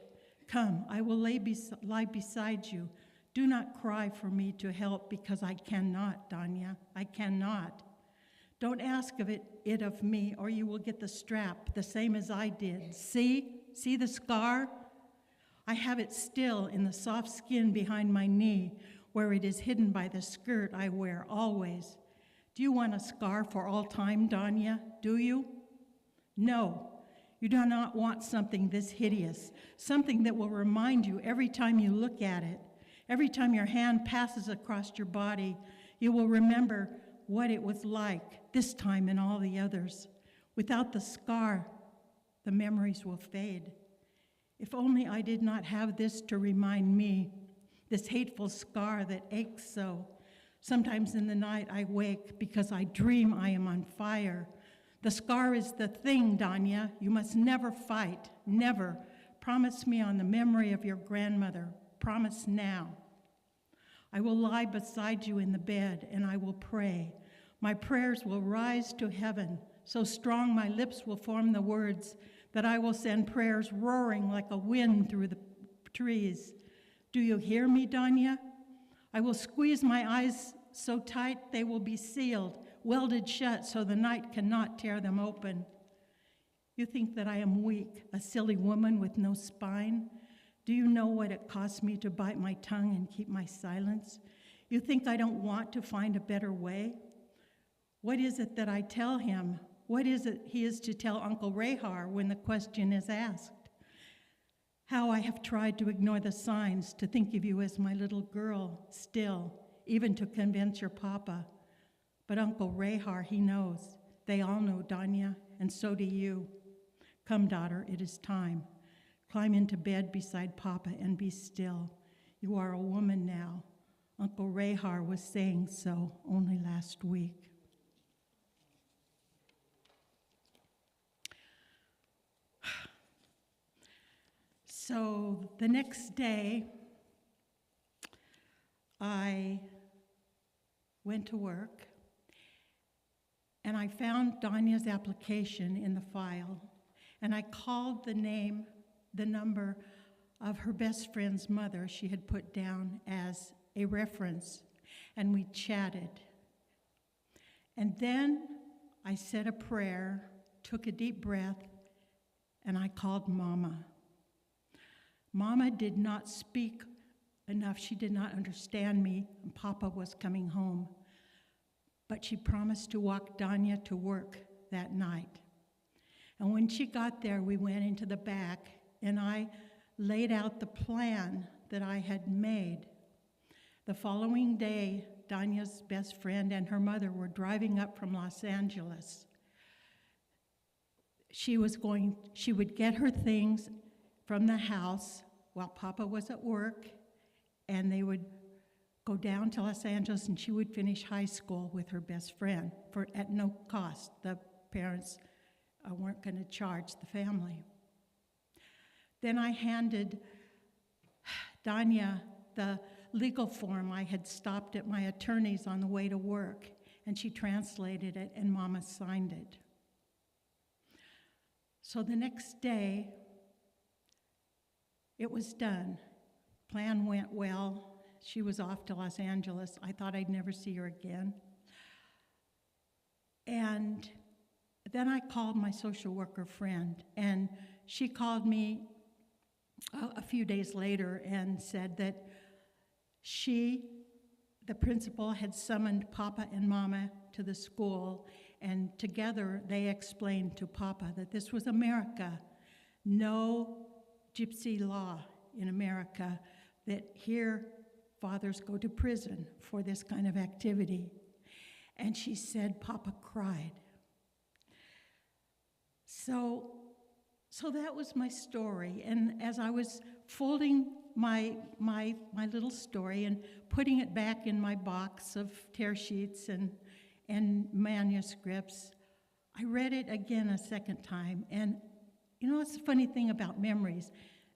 Come, I will lie beside you. Do not cry for me to help because I cannot, Danya. I cannot. Don't ask of it of me, or you will get the strap, the same as I did. See the scar? I have it still in the soft skin behind my knee, where it is hidden by the skirt I wear always. Do you want a scar for all time, Danya? Do you? No, you do not want something this hideous, something that will remind you every time you look at it, every time your hand passes across your body, you will remember what it was like this time and all the others. Without the scar, the memories will fade. If only I did not have this to remind me, this hateful scar that aches so. Sometimes in the night I wake because I dream I am on fire. The scar is the thing, Danya. You must never fight, never. Promise me on the memory of your grandmother. Promise now. I will lie beside you in the bed and I will pray. My prayers will rise to heaven. So strong my lips will form the words that I will send prayers roaring like a wind through the trees. Do you hear me, Danya? I will squeeze my eyes so tight they will be sealed, welded shut so the night cannot tear them open. You think that I am weak, a silly woman with no spine? Do you know what it costs me to bite my tongue and keep my silence? You think I don't want to find a better way? What is it that I tell him? What is it he is to tell Uncle Rahar when the question is asked? How I have tried to ignore the signs, to think of you as my little girl still, even to convince your Papa. But Uncle Rahar, he knows. They all know, Danya, and so do you. Come, daughter, it is time. Climb into bed beside Papa and be still. You are a woman now. Uncle Rahar was saying so only last week. So the next day, I went to work, and I found Danya's application in the file, and I called the number of her best friend's mother she had put down as a reference, and we chatted. And then I said a prayer, took a deep breath, and I called Mama. Mama did not speak enough. She did not understand me, and Papa was coming home. But she promised to walk Danya to work that night. And when she got there, we went into the back, and I laid out the plan that I had made. The following day, Danya's best friend and her mother were driving up from Los Angeles. She would get her things from the house while Papa was at work, and they would go down to Los Angeles, and she would finish high school with her best friend at no cost. The parents weren't going to charge the family. Then I handed Danya the legal form. I had stopped at my attorney's on the way to work, and she translated it, and Mama signed it. So the next day, it was done. Plan went well. She was off to Los Angeles. I thought I'd never see her again. And then I called my social worker friend, and she called me a few days later and said that the principal, had summoned Papa and Mama to the school, and together they explained to Papa that this was America, no gypsy law in America, that here fathers go to prison for this kind of activity. And she said Papa cried. So that was my story. And as I was folding my little story and putting it back in my box of tear sheets and manuscripts, I read it again a second time. And you know, it's a funny thing about memories.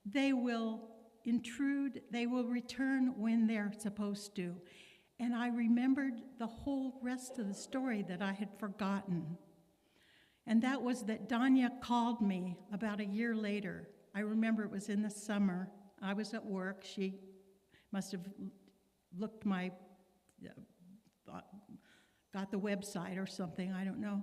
They will intrude, they will return when they're supposed to. And I remembered the whole rest of the story that I had forgotten. And that was that Danya called me about a year later. I remember it was in the summer. I was at work. She must have looked got the website or something, I don't know.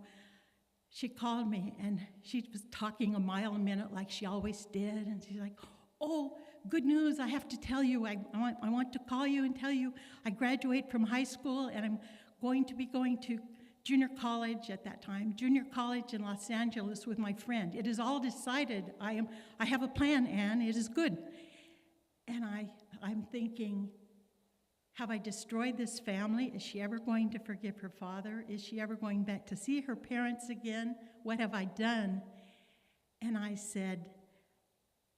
She called me, and she was talking a mile a minute like she always did, and she's like, "Oh, good news, I have to tell you, I want to call you and tell you I graduate from high school, and I'm going to be going to junior college at that time, junior college in Los Angeles with my friend. It is all decided. I have a plan, Anne. It is good." And I'm thinking, have I destroyed this family? Is she ever going to forgive her father? Is she ever going back to see her parents again? What have I done? And I said,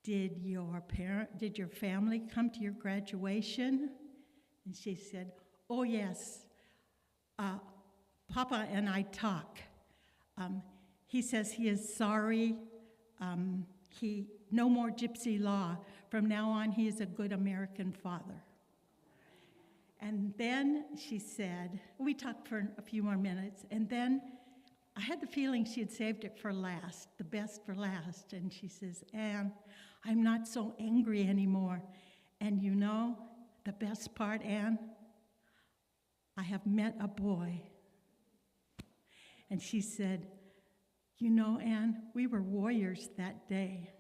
Did your family come to your graduation? And she said, "Oh, yes. Papa and I talk. He says he is sorry. No more gypsy law. From now on, he is a good American father." And then she said, we talked for a few more minutes, and then I had the feeling she had saved it for last, the best for last. And she says, "Anne, I'm not so angry anymore. And you know, the best part, Anne, I have met a boy." And she said, "You know, Anne, we were warriors that day."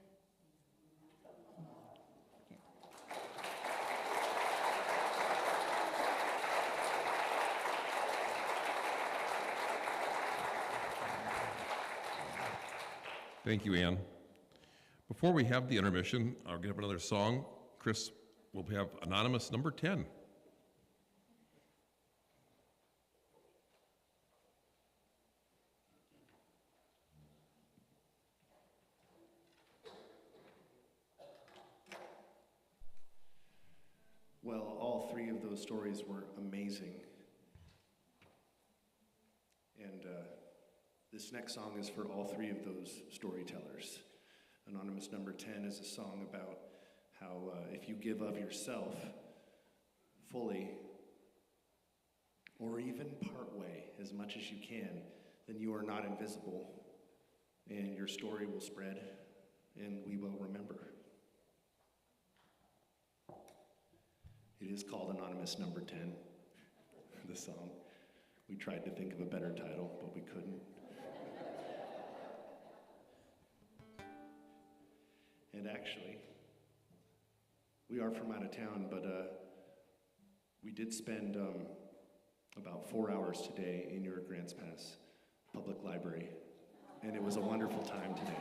Thank you, Ann. Before we have the intermission, I'll get up another song. Chris will have anonymous number 10. Well, all three of those stories were amazing. And this next song is for all three of those storytellers. Anonymous number 10 is a song about how if you give of yourself fully, or even part way, as much as you can, then you are not invisible, and your story will spread, and we will remember. It is called Anonymous number 10, the song. We tried to think of a better title, but we couldn't. And actually, we are from out of town, but we did spend about 4 hours today in your Grants Pass Public Library, and it was a wonderful time today.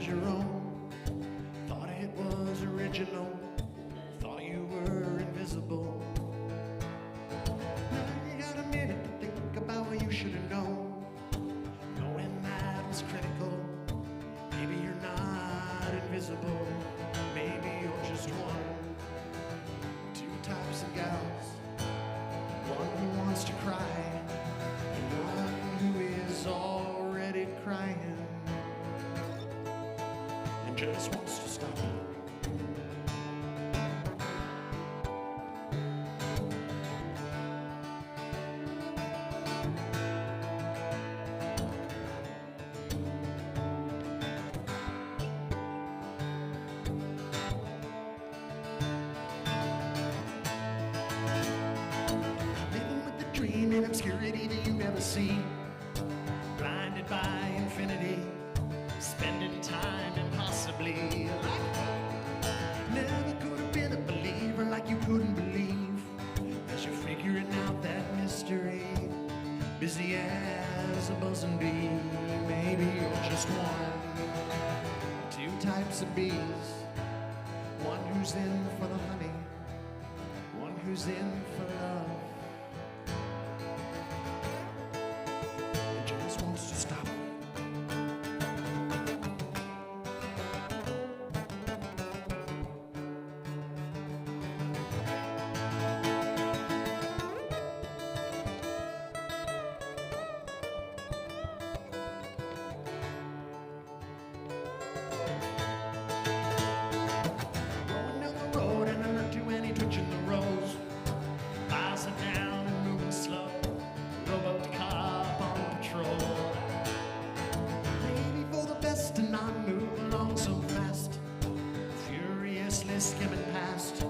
was your own. Thought it was original. Thought you were invisible. Now you got a minute to think about what you should have known. Knowing that was critical. Maybe you're not invisible. Maybe you're just one. Two types of gals. One who wants to cry, and one who is already crying and just wants to stop. Living with the dream in obscurity that you never see. Blinded by infinity, spending time impossibly like never could have been a believer like you couldn't believe. As you're figuring out that mystery, busy as a buzzing bee. Maybe you're just one. Two types of bees. One who's in for the honey, one who's in for love. And just wants to stop. Rolling down the road and alert to any twitch in the rose. Eyes are down and moving slow. Rowboat cop on patrol. Maybe for the best to not move along so fast. Furiously skimming past,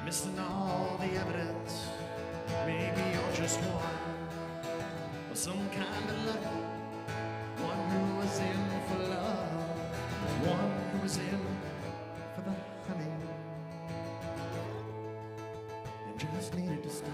missing all the evidence. Maybe you're just one, or some kind of lucky. One who was in for love, one who was in for the honey, and just needed to stop.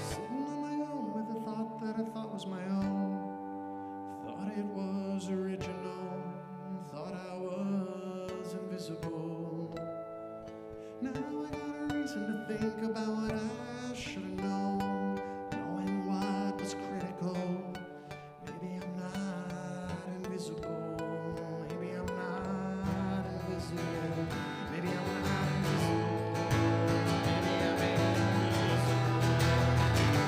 Sitting on my own with a thought that I thought was my own. Thought it was original. Thought I was invisible. Now I got a reason to think about what I should have known. Knowing what was critical. Maybe I'm not invisible. Maybe I'm not invisible. Maybe I'm not invisible. Maybe I'm invisible.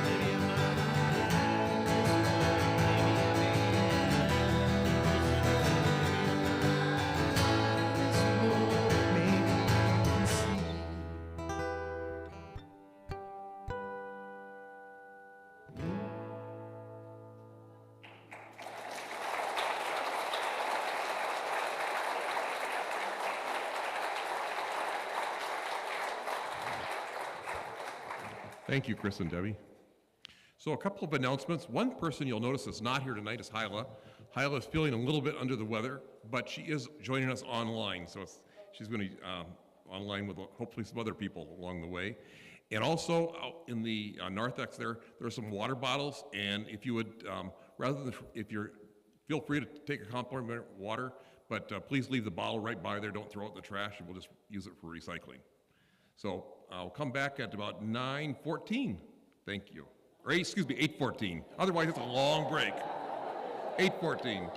Maybe I'm not invisible. Maybe you can see. Thank you, Chris and Debbie. So a couple of announcements. One person you'll notice is not here tonight is Hyla. Hyla is feeling a little bit under the weather, but she is joining us online. So she's going to online with hopefully some other people along the way. And also out in the narthex there are some water bottles. And if you would, feel free to take a complimentary water, but please leave the bottle right by there. Don't throw it in the trash, and we'll just use it for recycling. So I'll come back at about 9:14. Thank you. Or excuse me, 8:14. Otherwise, it's a long break. 8:14.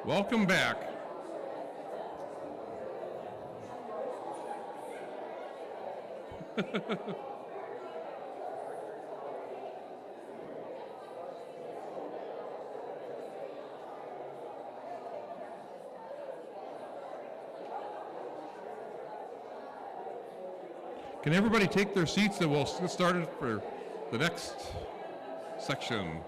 Welcome back. Can everybody take their seats and we'll get started for the next section.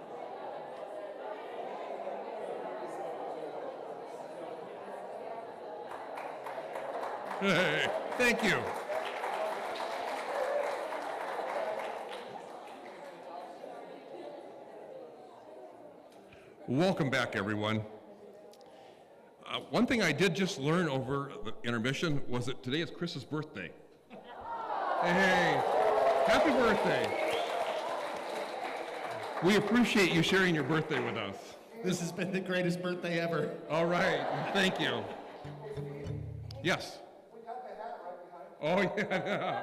Hey, thank you. Welcome back, everyone. One thing I did just learn over the intermission was that today is Chris's birthday. Hey, happy birthday. We appreciate you sharing your birthday with us. This has been the greatest birthday ever. All right, thank you. Yes? We got the hat right behind. Oh, yeah.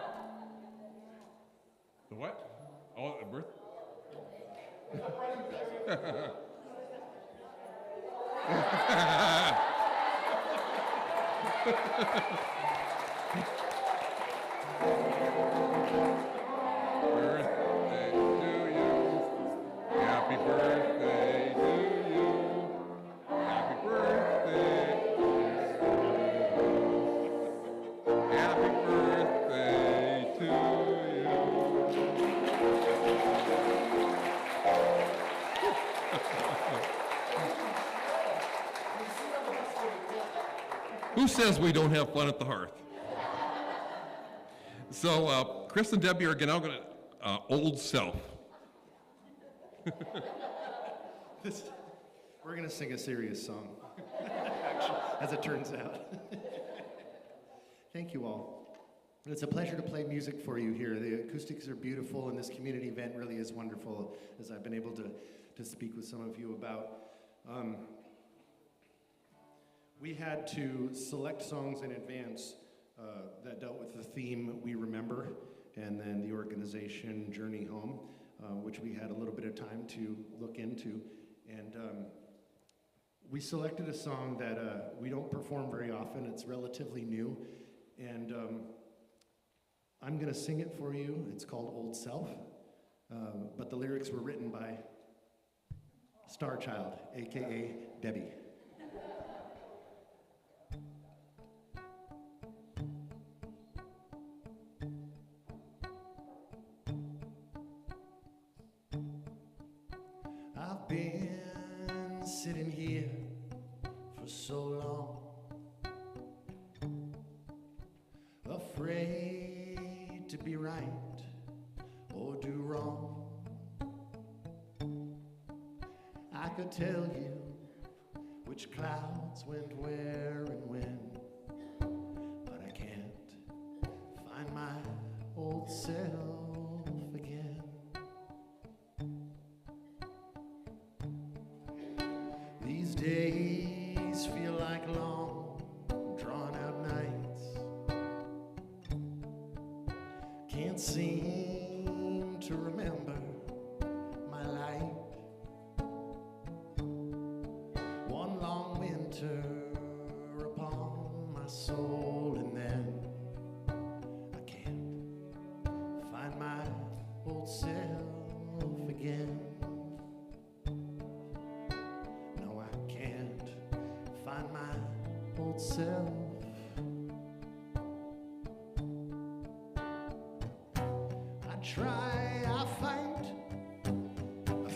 The what? Oh, the birth? Birthday to you. Happy birthday to you. Happy birthday. Happy birthday to you. Who says we don't have fun at the Hearth? So Chris and Debbie are now going to old self. We're going to sing a serious song, actually, as it turns out. Thank you all. It's a pleasure to play music for you here. The acoustics are beautiful, and this community event really is wonderful, as I've been able to speak with some of you about. We had to select songs in advance that dealt with the theme We Remember, and then the organization Journey Home, which we had a little bit of time to look into. And we selected a song that we don't perform very often. It's relatively new. And I'm going to sing it for you. It's called Old Self. But the lyrics were written by Star Child, a.k.a. Debbie. I've been sitting here for so long, afraid to be right or do wrong. I could tell you which clouds went where and when, but I can't find my old self again. These days feel like long, drawn-out nights. Can't seem to remember my life. One long winter upon my soul, and then I can't find my old self again. No, I can't find my old self. I try, I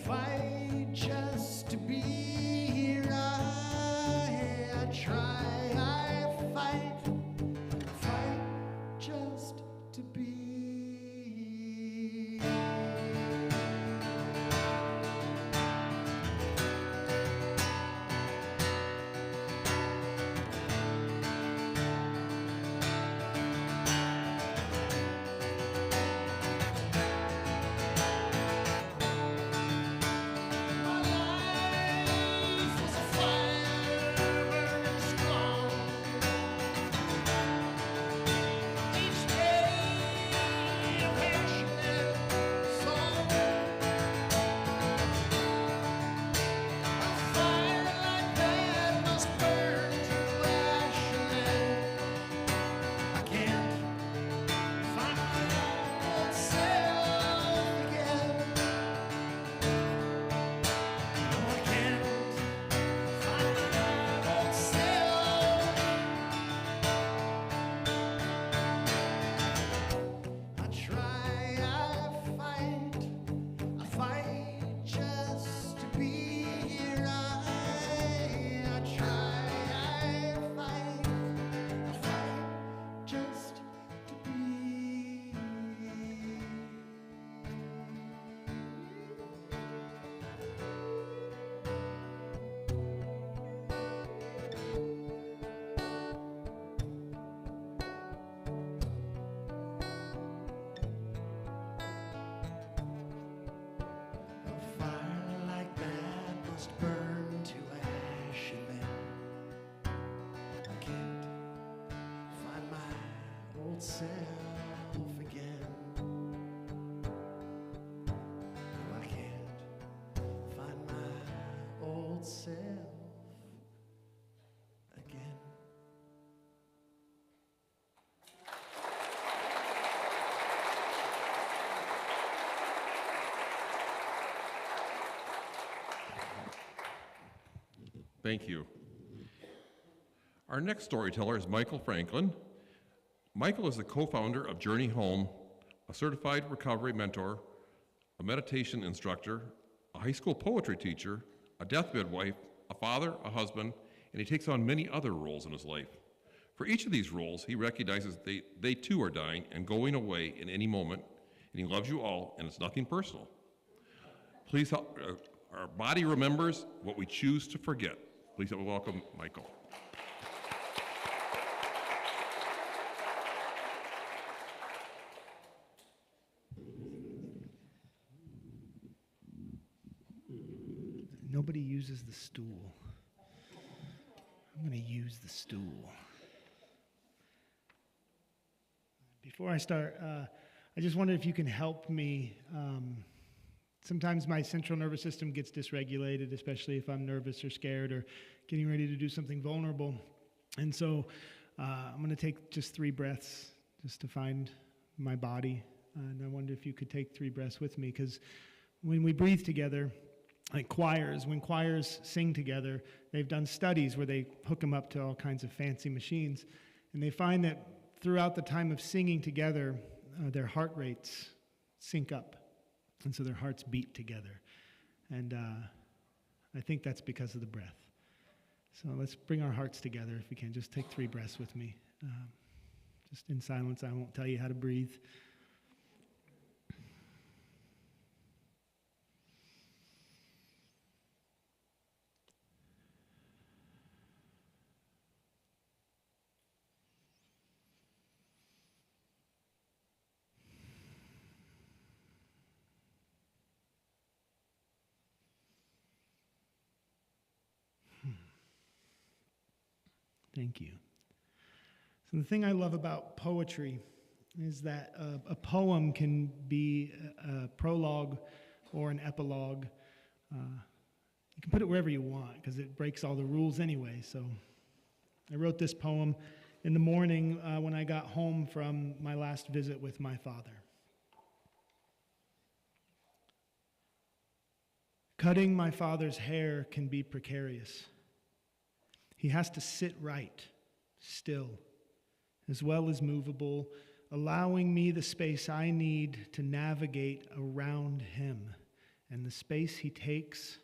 fight just to be here. I try, I fight just to be. must burn to ash, and then I can't find my old self again. No, I can't find my old self again. Thank you. Our next storyteller is Michael Franklin. Michael is the co-founder of Journey Home, a certified recovery mentor, a meditation instructor, a high school poetry teacher, a deathbed wife, a father, a husband, and he takes on many other roles in his life. For each of these roles, he recognizes they too are dying and going away in any moment, and he loves you all, and it's nothing personal. Please help, our body remembers what we choose to forget. Please help me welcome Michael. Nobody uses the stool. I'm going to use the stool. Before I start, I just wonder if you can help me. Sometimes my central nervous system gets dysregulated, especially if I'm nervous or scared or getting ready to do something vulnerable. And so I'm going to take just 3 breaths just to find my body. And I wonder if you could take 3 breaths with me, because when we breathe together, like choirs, when choirs sing together, they've done studies where they hook them up to all kinds of fancy machines. And they find that throughout the time of singing together, their heart rates sync up. And so their hearts beat together. And I think that's because of the breath. So let's bring our hearts together if we can. Just take 3 breaths with me. Just in silence. I won't tell you how to breathe. Thank you. So the thing I love about poetry is that a poem can be a prologue or an epilogue. You can put it wherever you want because it breaks all the rules anyway. So I wrote this poem in the morning when I got home from my last visit with my father. Cutting my father's hair can be precarious. He has to sit right, still, as well as movable, allowing me the space I need to navigate around him, and the space he takes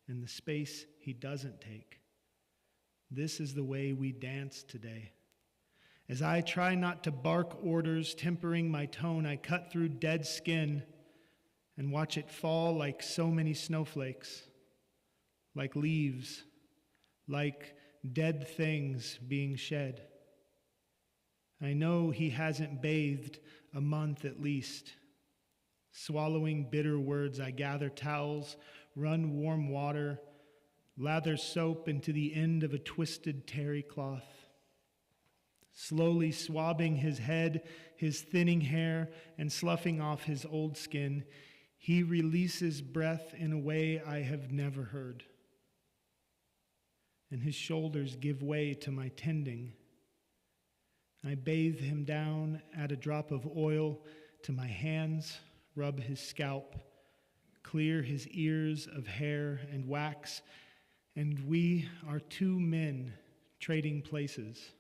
and the space he doesn't take. This is the way we dance today. As I try not to bark orders, tempering my tone, I cut through dead skin and watch it fall like so many snowflakes, like leaves, like dead things being shed. I know he hasn't bathed a month at least. Swallowing bitter words, I gather towels, run warm water, lather soap into the end of a twisted terry cloth. Slowly swabbing his head, his thinning hair, and sloughing off his old skin, he releases breath in a way I have never heard. And his shoulders give way to my tending. I bathe him down, add a drop of oil to my hands, rub his scalp, clear his ears of hair and wax, and we are 2 men trading places.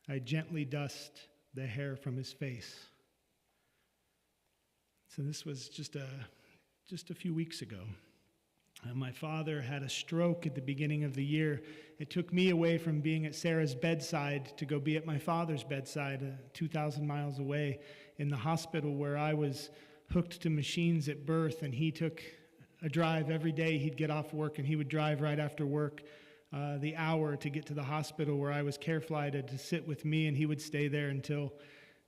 I gently dust the hair from his face. So this was just a few weeks ago. My father had a stroke at the beginning of the year. It took me away from being at Sarah's bedside to go be at my father's bedside, 2,000 miles away in the hospital where I was hooked to machines at birth, and he took a drive every day. He'd get off work and he would drive right after work the hour to get to the hospital where I was care flighted to sit with me, and he would stay there until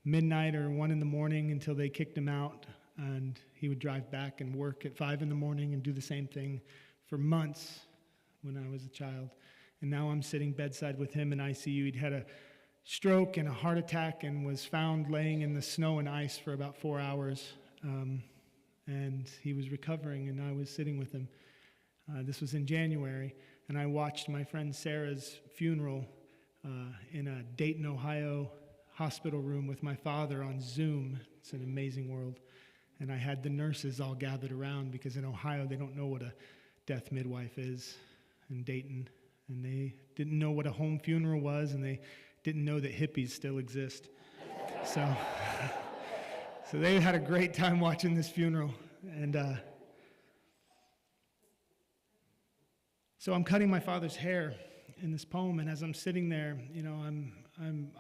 midnight or 1 in the morning until they kicked him out. And he would drive back and work at 5 in the morning and do the same thing for months when I was a child. And now I'm sitting bedside with him in ICU. He'd had a stroke and a heart attack and was found laying in the snow and ice for about 4 hours. And he was recovering, and I was sitting with him. This was in January, and I watched my friend Sarah's funeral in a Dayton, Ohio hospital room with my father on Zoom. It's an amazing world. And I had the nurses all gathered around because in Ohio they don't know what a death midwife is in Dayton. And they didn't know what a home funeral was, and they didn't know that hippies still exist. So they had a great time watching this funeral. And so I'm cutting my father's hair in this poem, and as I'm sitting there, you know,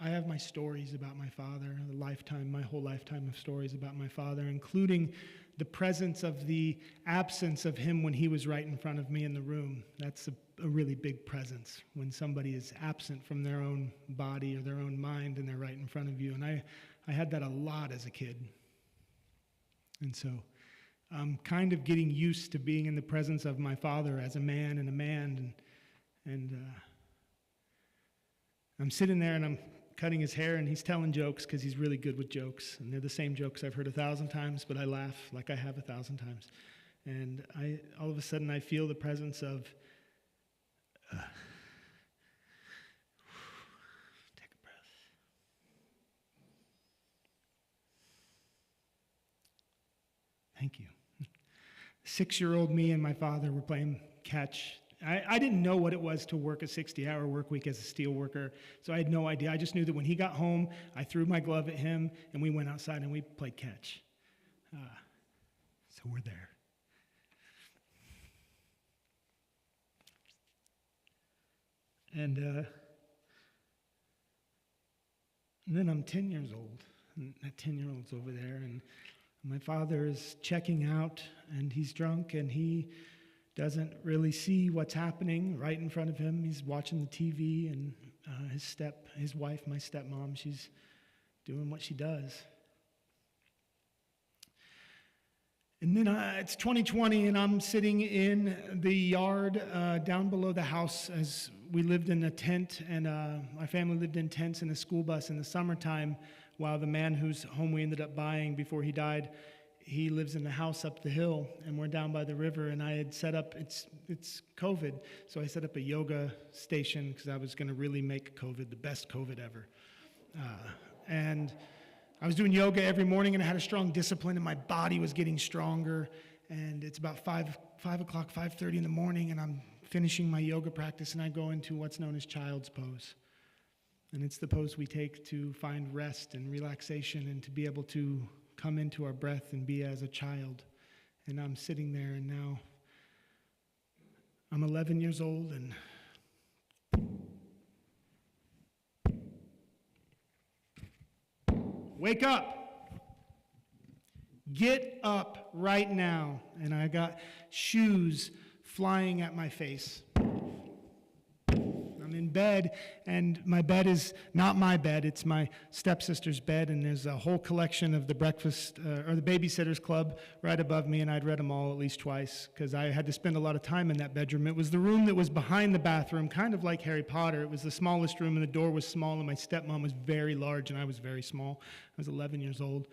I have my stories about my father, my whole lifetime of stories about my father, including the presence of the absence of him when he was right in front of me in the room. That's a really big presence, when somebody is absent from their own body or their own mind and they're right in front of you. And I had that a lot as a kid. And so I'm kind of getting used to being in the presence of my father as a man, and I'm sitting there and I'm cutting his hair, and he's telling jokes because he's really good with jokes, and they're the same jokes I've heard 1,000 times, but I laugh like I have 1,000 times. And all of a sudden I feel the presence of take a breath. Thank you. 6-year-old me and my father were playing catch. I didn't know what it was to work a 60-hour work week as a steel worker, so I had no idea. I just knew that when he got home, I threw my glove at him, and we went outside and we played catch. So we're there. And then I'm 10 years old, and that 10-year-old's over there, and my father is checking out, and he's drunk, and he doesn't really see what's happening right in front of him. He's watching the TV, and his wife, my stepmom, she's doing what she does. And then it's 2020, and I'm sitting in the yard down below the house, as we lived in a tent, and my family lived in tents in a school bus in the summertime, while the man whose home we ended up buying before he died, he lives in the house up the hill, and we're down by the river, and I had set up, it's COVID, so I set up a yoga station because I was going to really make COVID the best COVID ever. And I was doing yoga every morning, and I had a strong discipline, and my body was getting stronger, and it's about 5 o'clock, 5:30 in the morning, and I'm finishing my yoga practice, and I go into what's known as child's pose. And it's the pose we take to find rest and relaxation and to be able to come into our breath and be as a child. And I'm sitting there, and now I'm 11 years old, and wake up. Get up right now. And I got shoes flying at my face. I'm in bed, and my bed is not my bed, it's my stepsister's bed, and there's a whole collection of the breakfast, or the Babysitter's Club right above me, and I'd read them all at least twice, because I had to spend a lot of time in that bedroom. It was the room that was behind the bathroom, kind of like Harry Potter. It was the smallest room, and the door was small, and my stepmom was very large, and I was very small. I was 11 years old,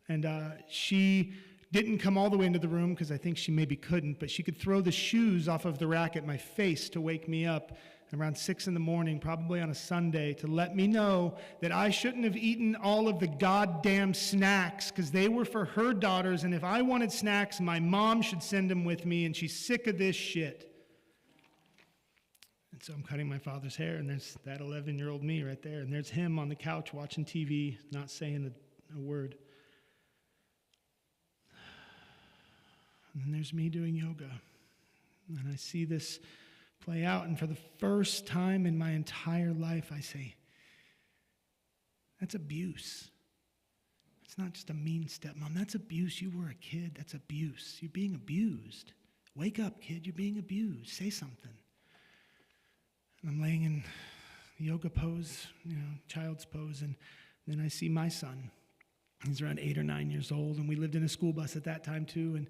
and she didn't come all the way into the room, because I think she maybe couldn't, but she could throw the shoes off of the rack at my face to wake me up around 6 in the morning, probably on a Sunday, to let me know that I shouldn't have eaten all of the goddamn snacks, because they were for her daughters, and if I wanted snacks, my mom should send them with me, and she's sick of this shit. And so I'm cutting my father's hair, and there's that 11-year-old me right there, and there's him on the couch watching TV, not saying a word. And then there's me doing yoga, and I see this play out, and for the first time in my entire life, I say, that's abuse. It's not just a mean stepmom. That's abuse. You were a kid. That's abuse. You're being abused. Wake up, kid. You're being abused. Say something. And I'm laying in yoga pose, child's pose, and then I see my son. He's around 8 or 9 years old, and we lived in a school bus at that time too, and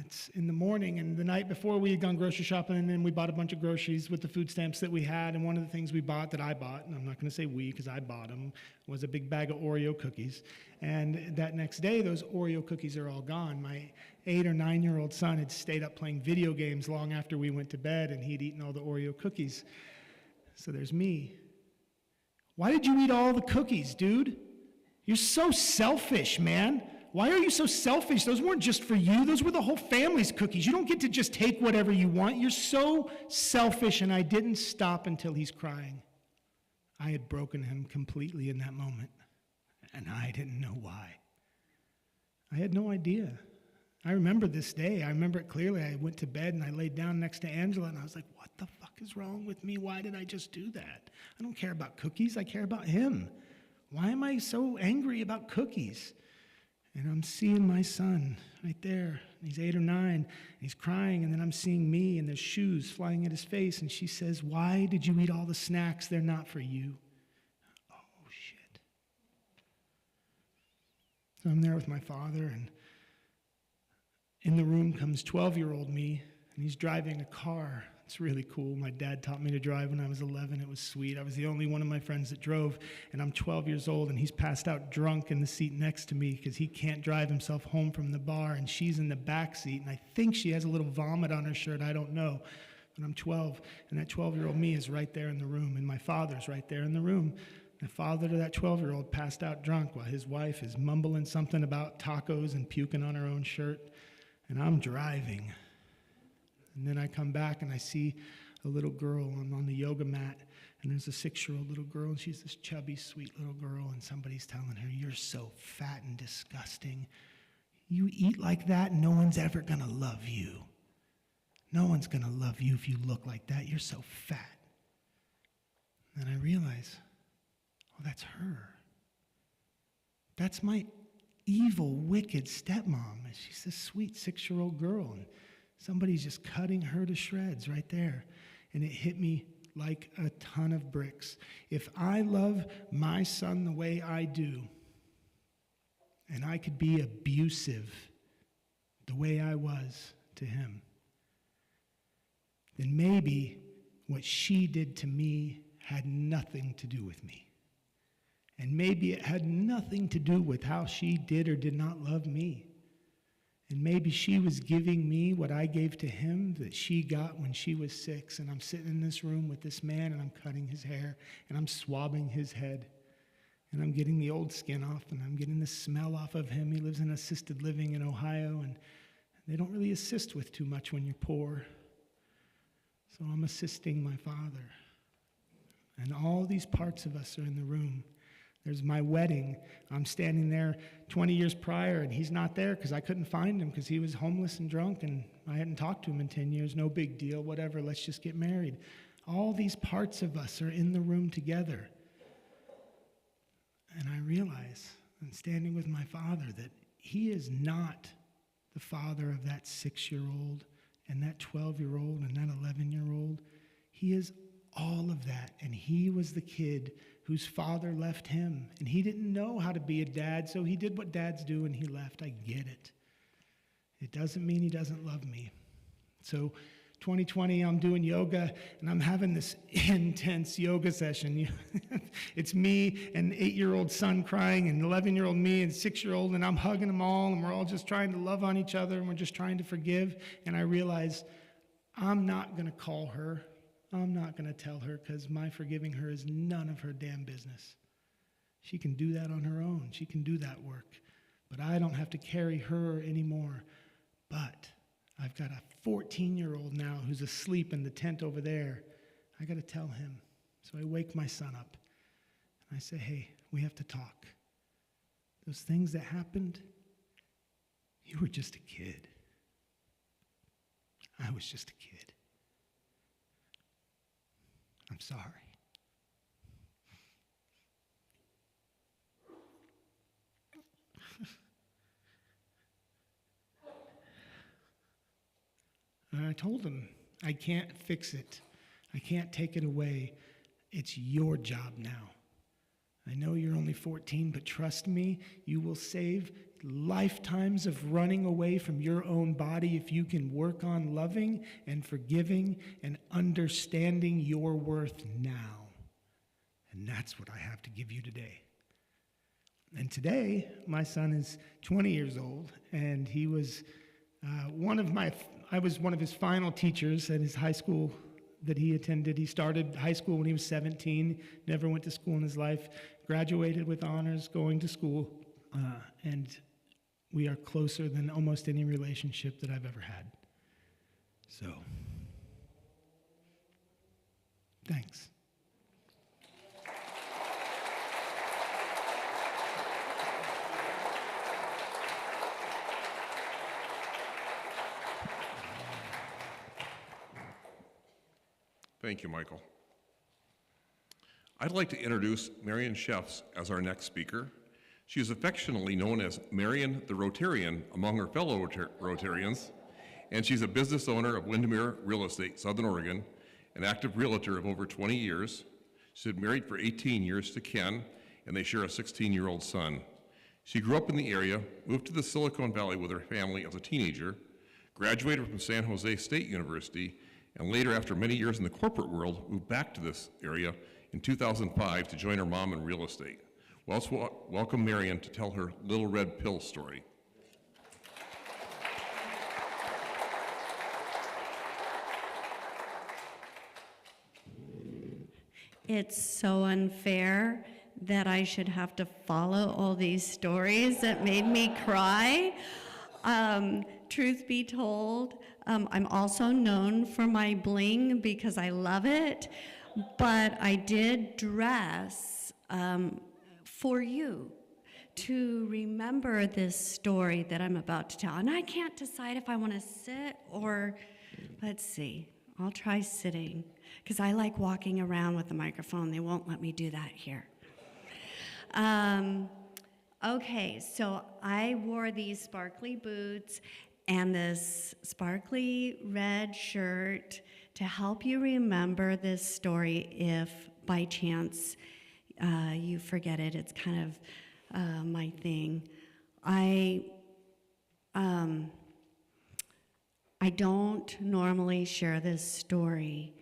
It's in the morning, and the night before we had gone grocery shopping, and then we bought a bunch of groceries with the food stamps that we had, and one of the things we bought, that I bought, and I'm not going to say we because I bought them, was a big bag of Oreo cookies. And that next day, those Oreo cookies are all gone. My 8 or 9-year-old son had stayed up playing video games long after we went to bed, and he'd eaten all the Oreo cookies. So there's me. Why did you eat all the cookies, dude? You're so selfish, man. Why are you so selfish? Those weren't just for you. Those were the whole family's cookies. You don't get to just take whatever you want. You're so selfish, and I didn't stop until he's crying. I had broken him completely in that moment, and I didn't know why. I had no idea. I remember this day. I remember it clearly. I went to bed, and I laid down next to Angela, and I was like, what the fuck is wrong with me? Why did I just do that? I don't care about cookies. I care about him. Why am I so angry about cookies? And I'm seeing my son right there. He's 8 or 9, and he's crying, and then I'm seeing me, and there's shoes flying at his face, and she says, why did you eat all the snacks? They're not for you. Oh, shit. So I'm there with my father, and in the room comes 12-year-old me, and he's driving a car. It's really cool. My dad taught me to drive when I was 11. It was sweet. I was the only one of my friends that drove, and I'm 12 years old, and he's passed out drunk in the seat next to me because he can't drive himself home from the bar, and she's in the back seat, and I think she has a little vomit on her shirt. I don't know. But I'm 12, and that 12-year-old me is right there in the room, and my father's right there in the room. The father to that 12-year-old passed out drunk while his wife is mumbling something about tacos and puking on her own shirt, and I'm driving. And then I come back and I see a little girl on the yoga mat, and there's a 6-year-old little girl, and she's this chubby, sweet little girl, and somebody's telling her, you're so fat and disgusting. You eat like that, no one's ever going to love you. No one's going to love you if you look like that. You're so fat. And I realize, oh, that's her. That's my evil, wicked stepmom. And she's this sweet 6-year-old girl, and somebody's just cutting her to shreds right there. And it hit me like a ton of bricks. If I love my son the way I do, and I could be abusive the way I was to him, then maybe what she did to me had nothing to do with me. And maybe it had nothing to do with how she did or did not love me. And maybe she was giving me what I gave to him that she got when she was 6. And I'm sitting in this room with this man, and I'm cutting his hair, and I'm swabbing his head. And I'm getting the old skin off, and I'm getting the smell off of him. He lives in assisted living in Ohio, and they don't really assist with too much when you're poor. So I'm assisting my father. And all these parts of us are in the room. There's my wedding. I'm standing there 20 years prior, and he's not there because I couldn't find him because he was homeless and drunk, and I hadn't talked to him in 10 years. No big deal, whatever, let's just get married. All these parts of us are in the room together. And I realize, I'm standing with my father, that he is not the father of that 6-year-old and that 12-year-old and that 11-year-old. He is all of that, and he was the kid whose father left him, and he didn't know how to be a dad, so he did what dads do, and he left. I get it. It doesn't mean he doesn't love me. So 2020, I'm doing yoga, and I'm having this intense yoga session. It's me and 8-year-old son crying, and 11-year-old me and 6-year-old, and I'm hugging them all, and we're all just trying to love on each other, and we're just trying to forgive. And I realize I'm not going to call her. I'm not going to tell her, because my forgiving her is none of her damn business. She can do that on her own. She can do that work. But I don't have to carry her anymore. But I've got a 14-year-old now who's asleep in the tent over there. I got to tell him. So I wake my son up, and I say, hey, we have to talk. Those things that happened, you were just a kid. I was just a kid. I'm sorry. And I told him, I can't fix it. I can't take it away. It's your job now. I know you're only 14, but trust me, you will save lifetimes of running away from your own body if you can work on loving and forgiving and understanding your worth now. And that's what I have to give you today. And today, my son is 20 years old, and he was I was one of his final teachers at his high school that he attended. He started high school when he was 17, never went to school in his life, graduated with honors, going to school, and we are closer than almost any relationship that I've ever had. So, thanks. Thank you, Michael. I'd like to introduce Marion Sheffs as our next speaker. She is affectionately known as Marion the Rotarian among her fellow Rotarians, and she's a business owner of Windermere Real Estate, Southern Oregon, an active realtor of over 20 years. She's been married for 18 years to Ken, and they share a 16-year-old son. She grew up in the area, moved to the Silicon Valley with her family as a teenager, graduated from San Jose State University, and later, after many years in the corporate world, moved back to this area in 2005 to join her mom in real estate. Let's welcome Marion to tell her Little Red Pill story. It's so unfair that I should have to follow all these stories that made me cry. Truth be told, I'm also known for my bling because I love it, but I did dress for you to remember this story that I'm about to tell. And I can't decide if I want to sit or, let's see, I'll try sitting because I like walking around with the microphone. They won't let me do that here. Okay, so I wore these sparkly boots and this sparkly red shirt to help you remember this story if by chance you forget it. It's kind of my thing. I don't normally share this story,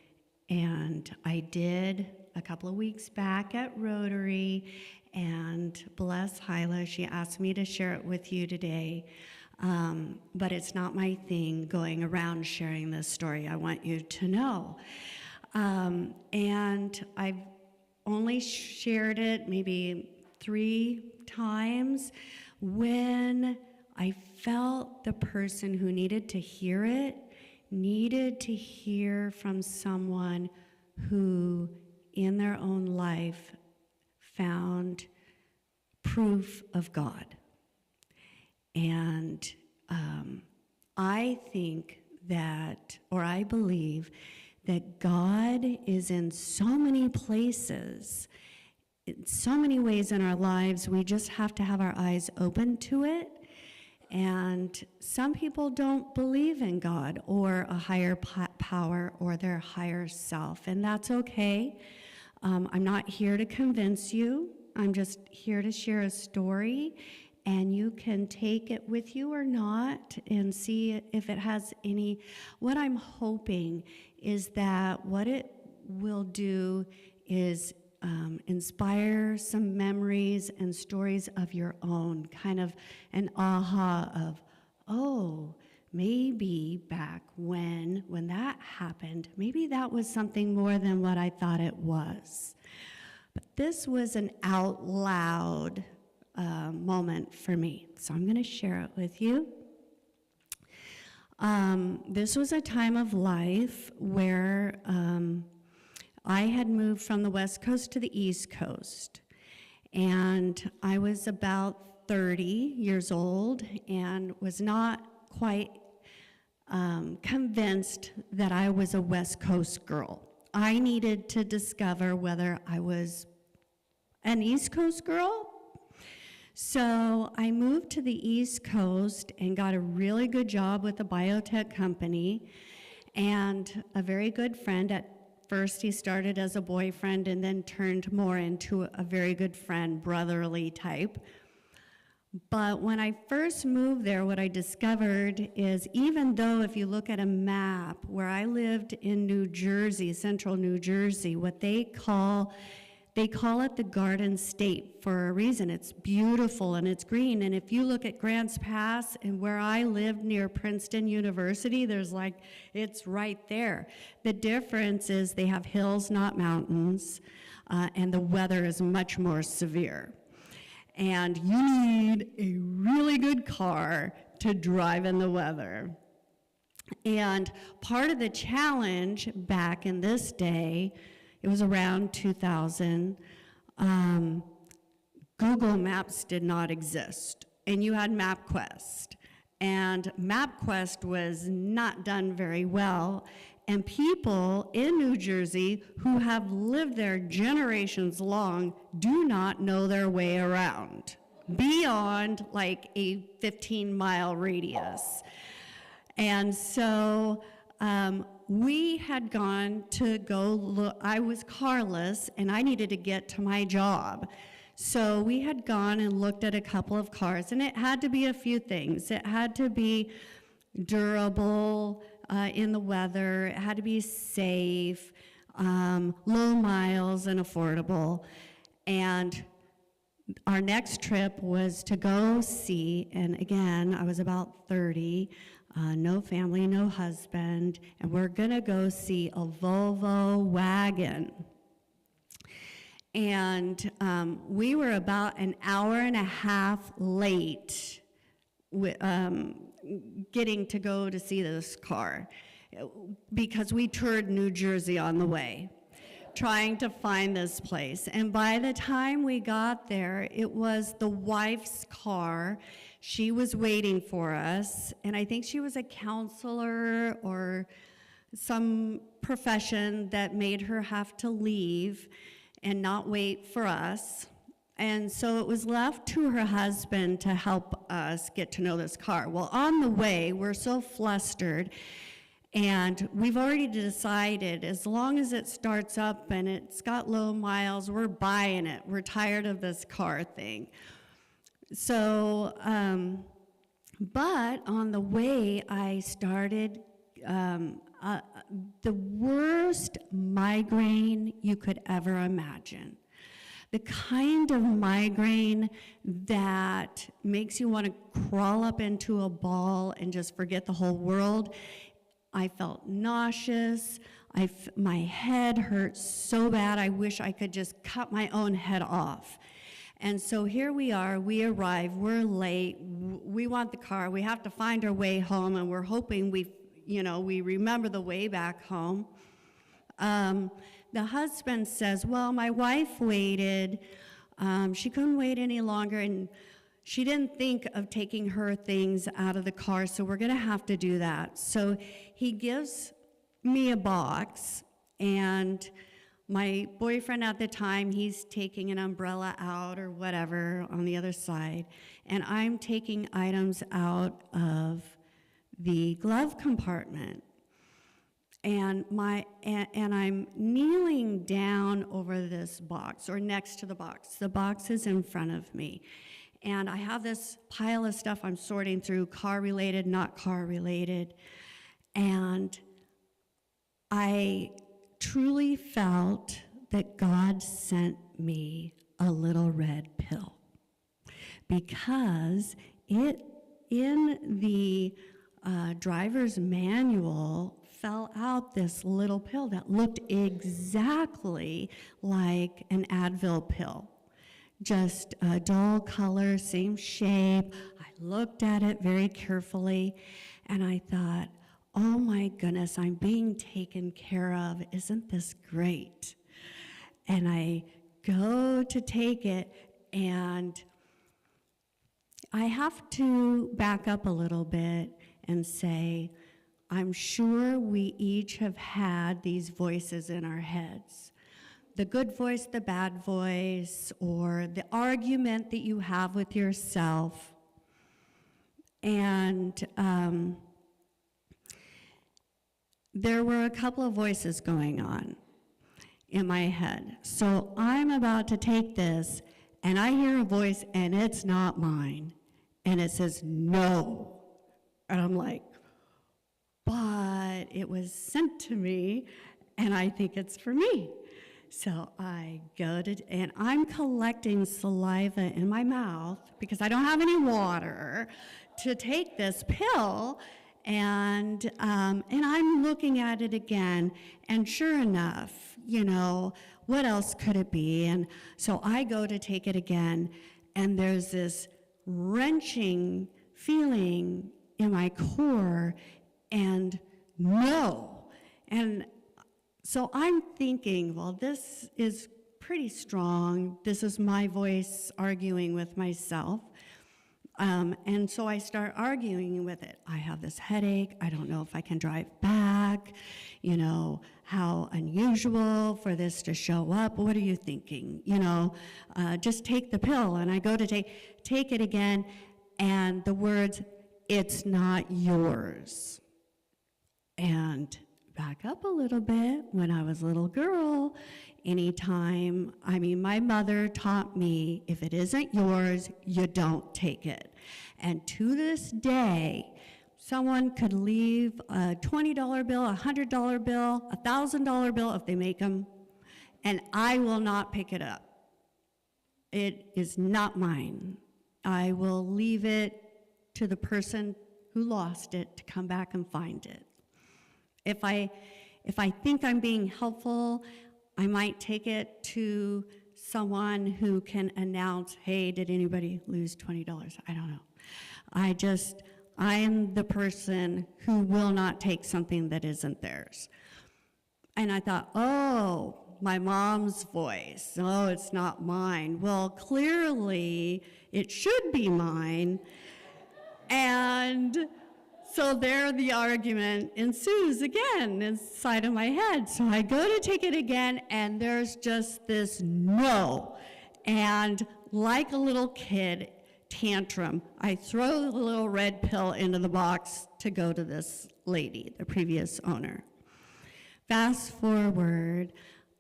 and I did a couple of weeks back at Rotary, and bless Hyla, she asked me to share it with you today. But it's not my thing going around sharing this story. I want you to know. And I've only shared it maybe 3 times when I felt the person who needed to hear it needed to hear from someone who in their own life found proof of God. And I think that, or I believe that God is in so many places, in so many ways in our lives. We just have to have our eyes open to it. And some people don't believe in God or a higher power or their higher self, and that's okay. I'm not here to convince you. I'm just here to share a story, and you can take it with you or not and see if it has any. What I'm hoping is that what it will do is inspire some memories and stories of your own, kind of an aha of, oh, maybe back when that happened, maybe that was something more than what I thought it was. But this was an out loud moment for me, so I'm going to share it with you. This was a time of life where I had moved from the West Coast to the East Coast, and I was about 30 years old and was not quite convinced that I was a West Coast girl. I needed to discover whether I was an East Coast girl. So I moved to the East Coast and got a really good job with a biotech company, and a very good friend. At first he started as a boyfriend and then turned more into a very good friend, brotherly type. But when I first moved there, what I discovered is even though if you look at a map where I lived in New Jersey, central New Jersey, what they call it the Garden State for a reason. It's beautiful and it's green. And if you look at Grants Pass and where I lived near Princeton University, it's right there. The difference is they have hills, not mountains, and the weather is much more severe. And you need a really good car to drive in the weather. And part of the challenge back in this day, it was around 2000, Google Maps did not exist, and you had MapQuest. And MapQuest was not done very well, and people in New Jersey who have lived there generations long do not know their way around beyond like a 15-mile radius. And so we had gone to go look. I was carless, and I needed to get to my job. So we had gone and looked at a couple of cars, and it had to be a few things. It had to be durable in the weather. It had to be safe, low miles, and affordable. And our next trip was to go see, and again, I was about 30, no family, no husband, and we're gonna go see a Volvo wagon. And we were about an hour and a half late getting to go to see this car because we toured New Jersey on the way, trying to find this place. And by the time we got there, it was the wife's car. She was waiting for us, and I think she was a counselor or some profession that made her have to leave and not wait for us. And so it was left to her husband to help us get to know this car. Well, on the way, we're so flustered, and we've already decided as long as it starts up and it's got low miles, we're buying it. We're tired of this car thing. So, but on the way, I started the worst migraine you could ever imagine. The kind of migraine that makes you want to crawl up into a ball and just forget the whole world. I felt nauseous. My head hurt so bad, I wish I could just cut my own head off. And so here we are, we arrive, we're late, we want the car, we have to find our way home, and we're hoping we remember the way back home. The husband says, well, my wife waited. She couldn't wait any longer, and she didn't think of taking her things out of the car, so we're gonna have to do that. So he gives me a box, and my boyfriend at the time, he's taking an umbrella out or whatever on the other side, and I'm taking items out of the glove compartment. And I'm kneeling down over this box, or next to the box. The box is in front of me. And I have this pile of stuff I'm sorting through, car-related, not car-related. And I truly felt that God sent me a little red pill. Because in the driver's manual fell out this little pill that looked exactly like an Advil pill. Just a dull color, same shape. I looked at it very carefully, and I thought, oh my goodness, I'm being taken care of. Isn't this great? And I go to take it, and I have to back up a little bit and say, I'm sure we each have had these voices in our heads. The good voice, the bad voice, or the argument that you have with yourself. And there were a couple of voices going on in my head. So I'm about to take this, and I hear a voice, and it's not mine. and it says no. And I'm like, but it was sent to me, and I think it's for me. So I go to, and I'm collecting saliva in my mouth because I don't have any water to take this pill. And I'm looking at it again, and sure enough, what else could it be? And so I go to take it again, and there's this wrenching feeling in my core, and no. And so I'm thinking, well, this is pretty strong. This is my voice arguing with myself. And so I start arguing with it. I have this headache. I don't know if I can drive back. How unusual for this to show up. What are you thinking? Just take the pill. And I go to take it again, and the words, "It's not yours." And back up a little bit, when I was a little girl, my mother taught me, if it isn't yours, you don't take it. And to this day, someone could leave a $20 bill, a $100 bill, a $1,000 bill if they make them, and I will not pick it up. It is not mine. I will leave it to the person who lost it to come back and find it. If I think I'm being helpful, I might take it to someone who can announce, hey, did anybody lose $20? I don't know. I am the person who will not take something that isn't theirs. And I thought, oh, my mom's voice. Oh, it's not mine. Well, clearly it should be mine. And so there the argument ensues again inside of my head. So I go to take it again, and there's just this no. And like a little kid tantrum, I throw the little red pill into the box to go to this lady, the previous owner. Fast forward,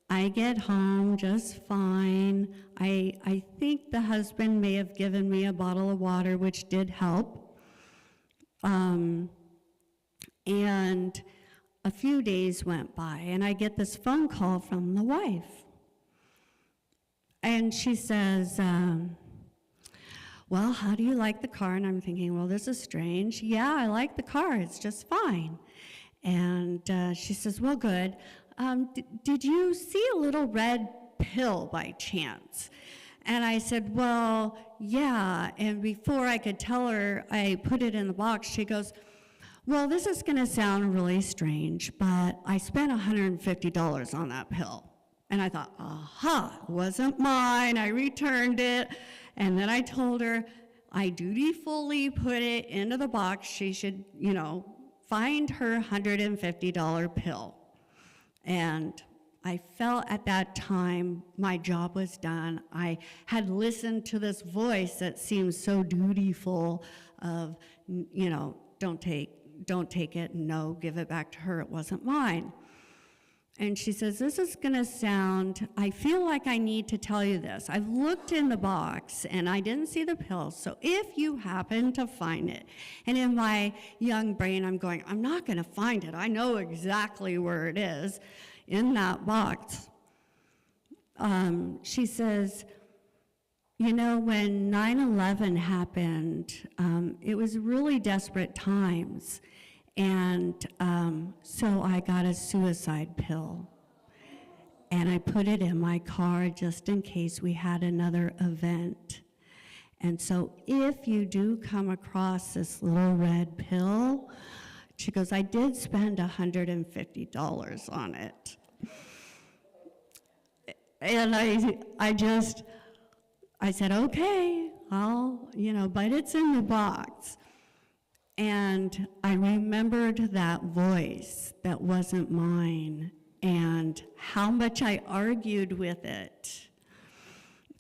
I get home just fine. I think the husband may have given me a bottle of water, which did help. And a few days went by, and I get this phone call from the wife. And she says, well, how do you like the car? And I'm thinking, well, this is strange. Yeah, I like the car. It's just fine. And she says, well, good. Did you see a little red pill by chance? And I said, well, yeah. And before I could tell her I put it in the box, she goes, well, this is going to sound really strange, but I spent $150 on that pill. And I thought, aha, it wasn't mine. I returned it. And then I told her I dutifully put it into the box. She should, find her $150 pill. And I felt at that time my job was done. I had listened to this voice that seemed so dutiful of, don't take it, no, give it back to her, it wasn't mine. And she says, this is gonna sound, I feel like I need to tell you this. I've looked in the box and I didn't see the pill, so if you happen to find it, and in my young brain I'm going, I'm not gonna find it, I know exactly where it is in that box. She says, when 9/11 happened, it was really desperate times. And so I got a suicide pill, and I put it in my car just in case we had another event. And so if you do come across this little red pill, she goes, I did spend $150 on it. And I said, okay, but it's in the box. And I remembered that voice that wasn't mine, and how much I argued with it,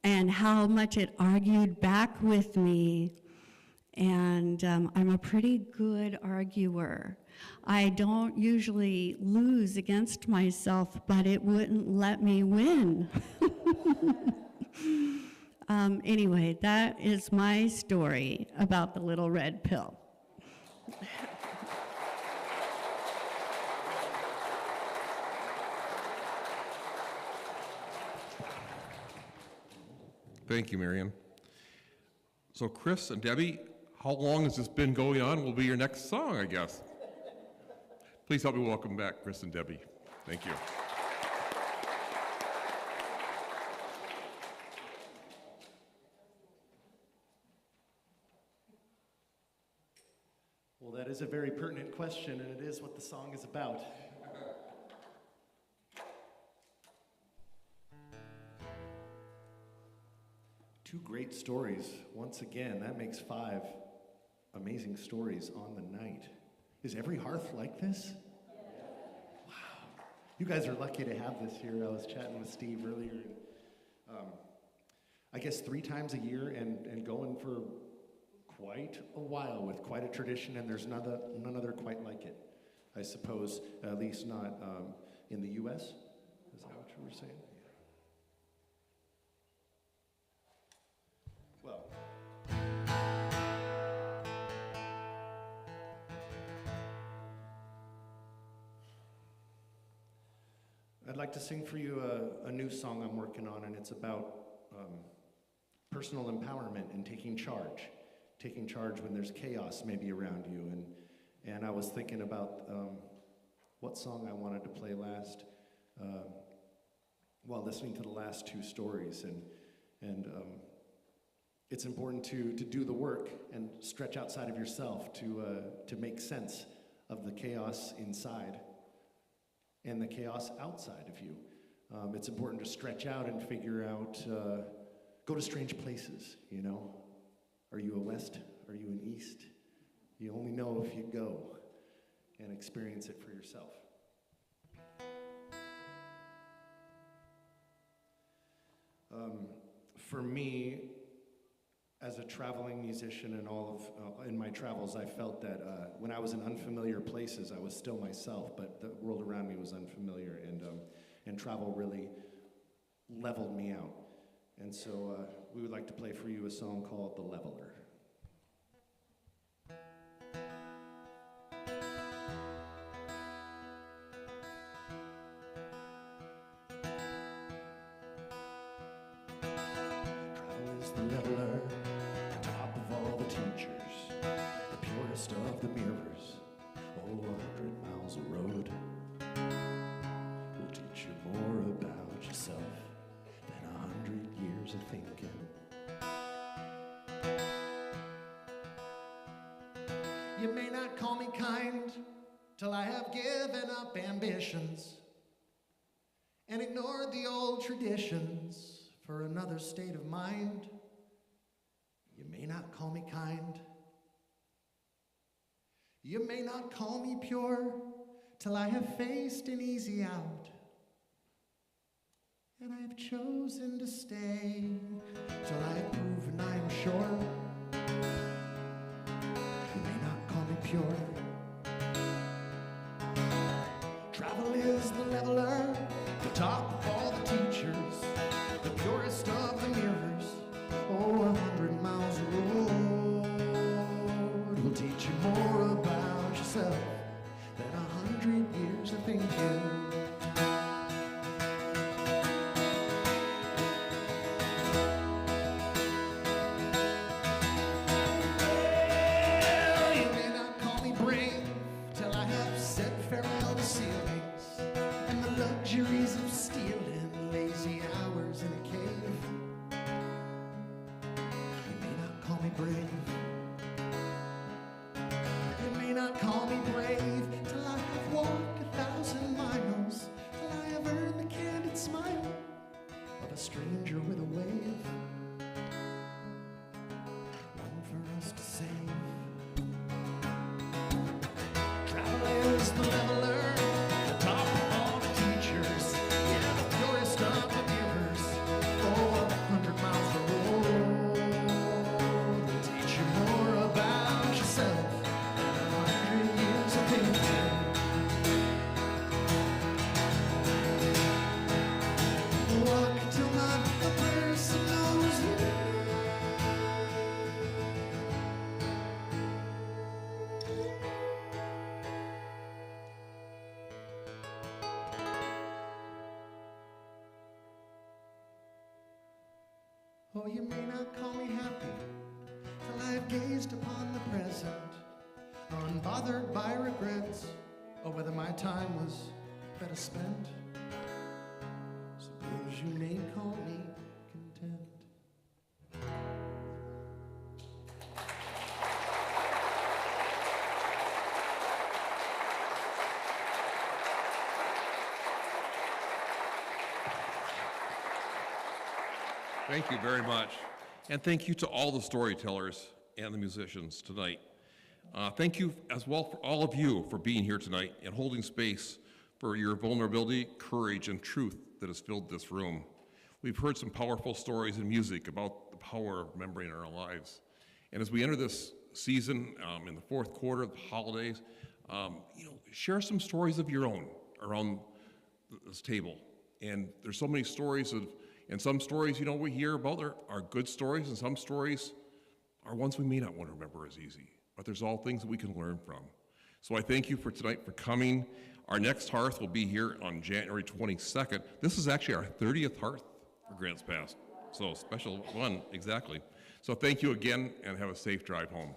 and how much it argued back with me. And I'm a pretty good arguer. I don't usually lose against myself, but it wouldn't let me win. Anyway, that is my story about the little red pill. Thank you, Marion. So Chris and Debbie, how long has this been going on? Will be your next song, I guess. Please help me welcome back Chris and Debbie. Thank you. Well, that is a very pertinent question, and it is what the song is about. Two great stories. Once again, that makes 5 amazing stories on the night. Is every hearth like this? Wow. You guys are lucky to have this here. I was chatting with Steve earlier. I guess 3 times a year and going for quite a while with quite a tradition, and there's none other quite like it, I suppose, at least not in the U.S. Is that what you were saying? Well, I'd like to sing for you a new song I'm working on, and it's about personal empowerment and taking charge when there's chaos maybe around you. And I was thinking about what song I wanted to play last while listening to the last 2 stories, and it's important to do the work and stretch outside of yourself to make sense of the chaos inside and the chaos outside of you. It's important to stretch out and figure out, go to strange places, you know. Are you a west? Are you an east? You only know if you go and experience it for yourself. For me, as a traveling musician and all of in my travels, I felt that when I was in unfamiliar places, I was still myself, but the world around me was unfamiliar, and travel really leveled me out. And so we would like to play for you a song called The Leveler. Travel is the leveler, the top of all the teachers, the purest of the mirrors. Oh, 100 miles of road will teach you more about yourself than 100 years of thinking. You may not call me kind till I have given up ambitions and ignored the old traditions for another state of mind. You may not call me kind. You may not call me pure till I have faced an easy out. And I have chosen to stay till I have proven I am sure. You may not call me pure. Travel is the leveler, the top of all the teachers, the purest of the mirrors. Oh, 100 miles of road will teach you more about yourself than 100 years of thinking. Luxuries of stealing lazy hours in a cave. You may not call me brave. You may not call me brave till I have walked 1,000 miles, till I have earned the candid smile of a stranger with a wave. One for us to save. Travel is the leveler, the top of all the teachers, yeah, the purest of the mirrors. Oh, 100 miles of road will teach you more about yourself than 100 years of thinking. Walk till my though you may not call me happy, till I've gazed upon the present, unbothered by regrets, or whether my time was better spent. Suppose you may call me content. Thank you very much. And thank you to all the storytellers and the musicians tonight. Thank you as well for all of you for being here tonight and holding space for your vulnerability, courage, and truth that has filled this room. We've heard some powerful stories and music about the power of remembering our lives. And as we enter this season in the fourth quarter of the holidays, share some stories of your own around this table. And there's so many stories and some stories, we hear about are good stories, and some stories are ones we may not want to remember as easy. But there's all things that we can learn from. So I thank you for tonight for coming. Our next Hearth will be here on January 22nd. This is actually our 30th Hearth for Grants Pass. So special one, exactly. So thank you again, and have a safe drive home.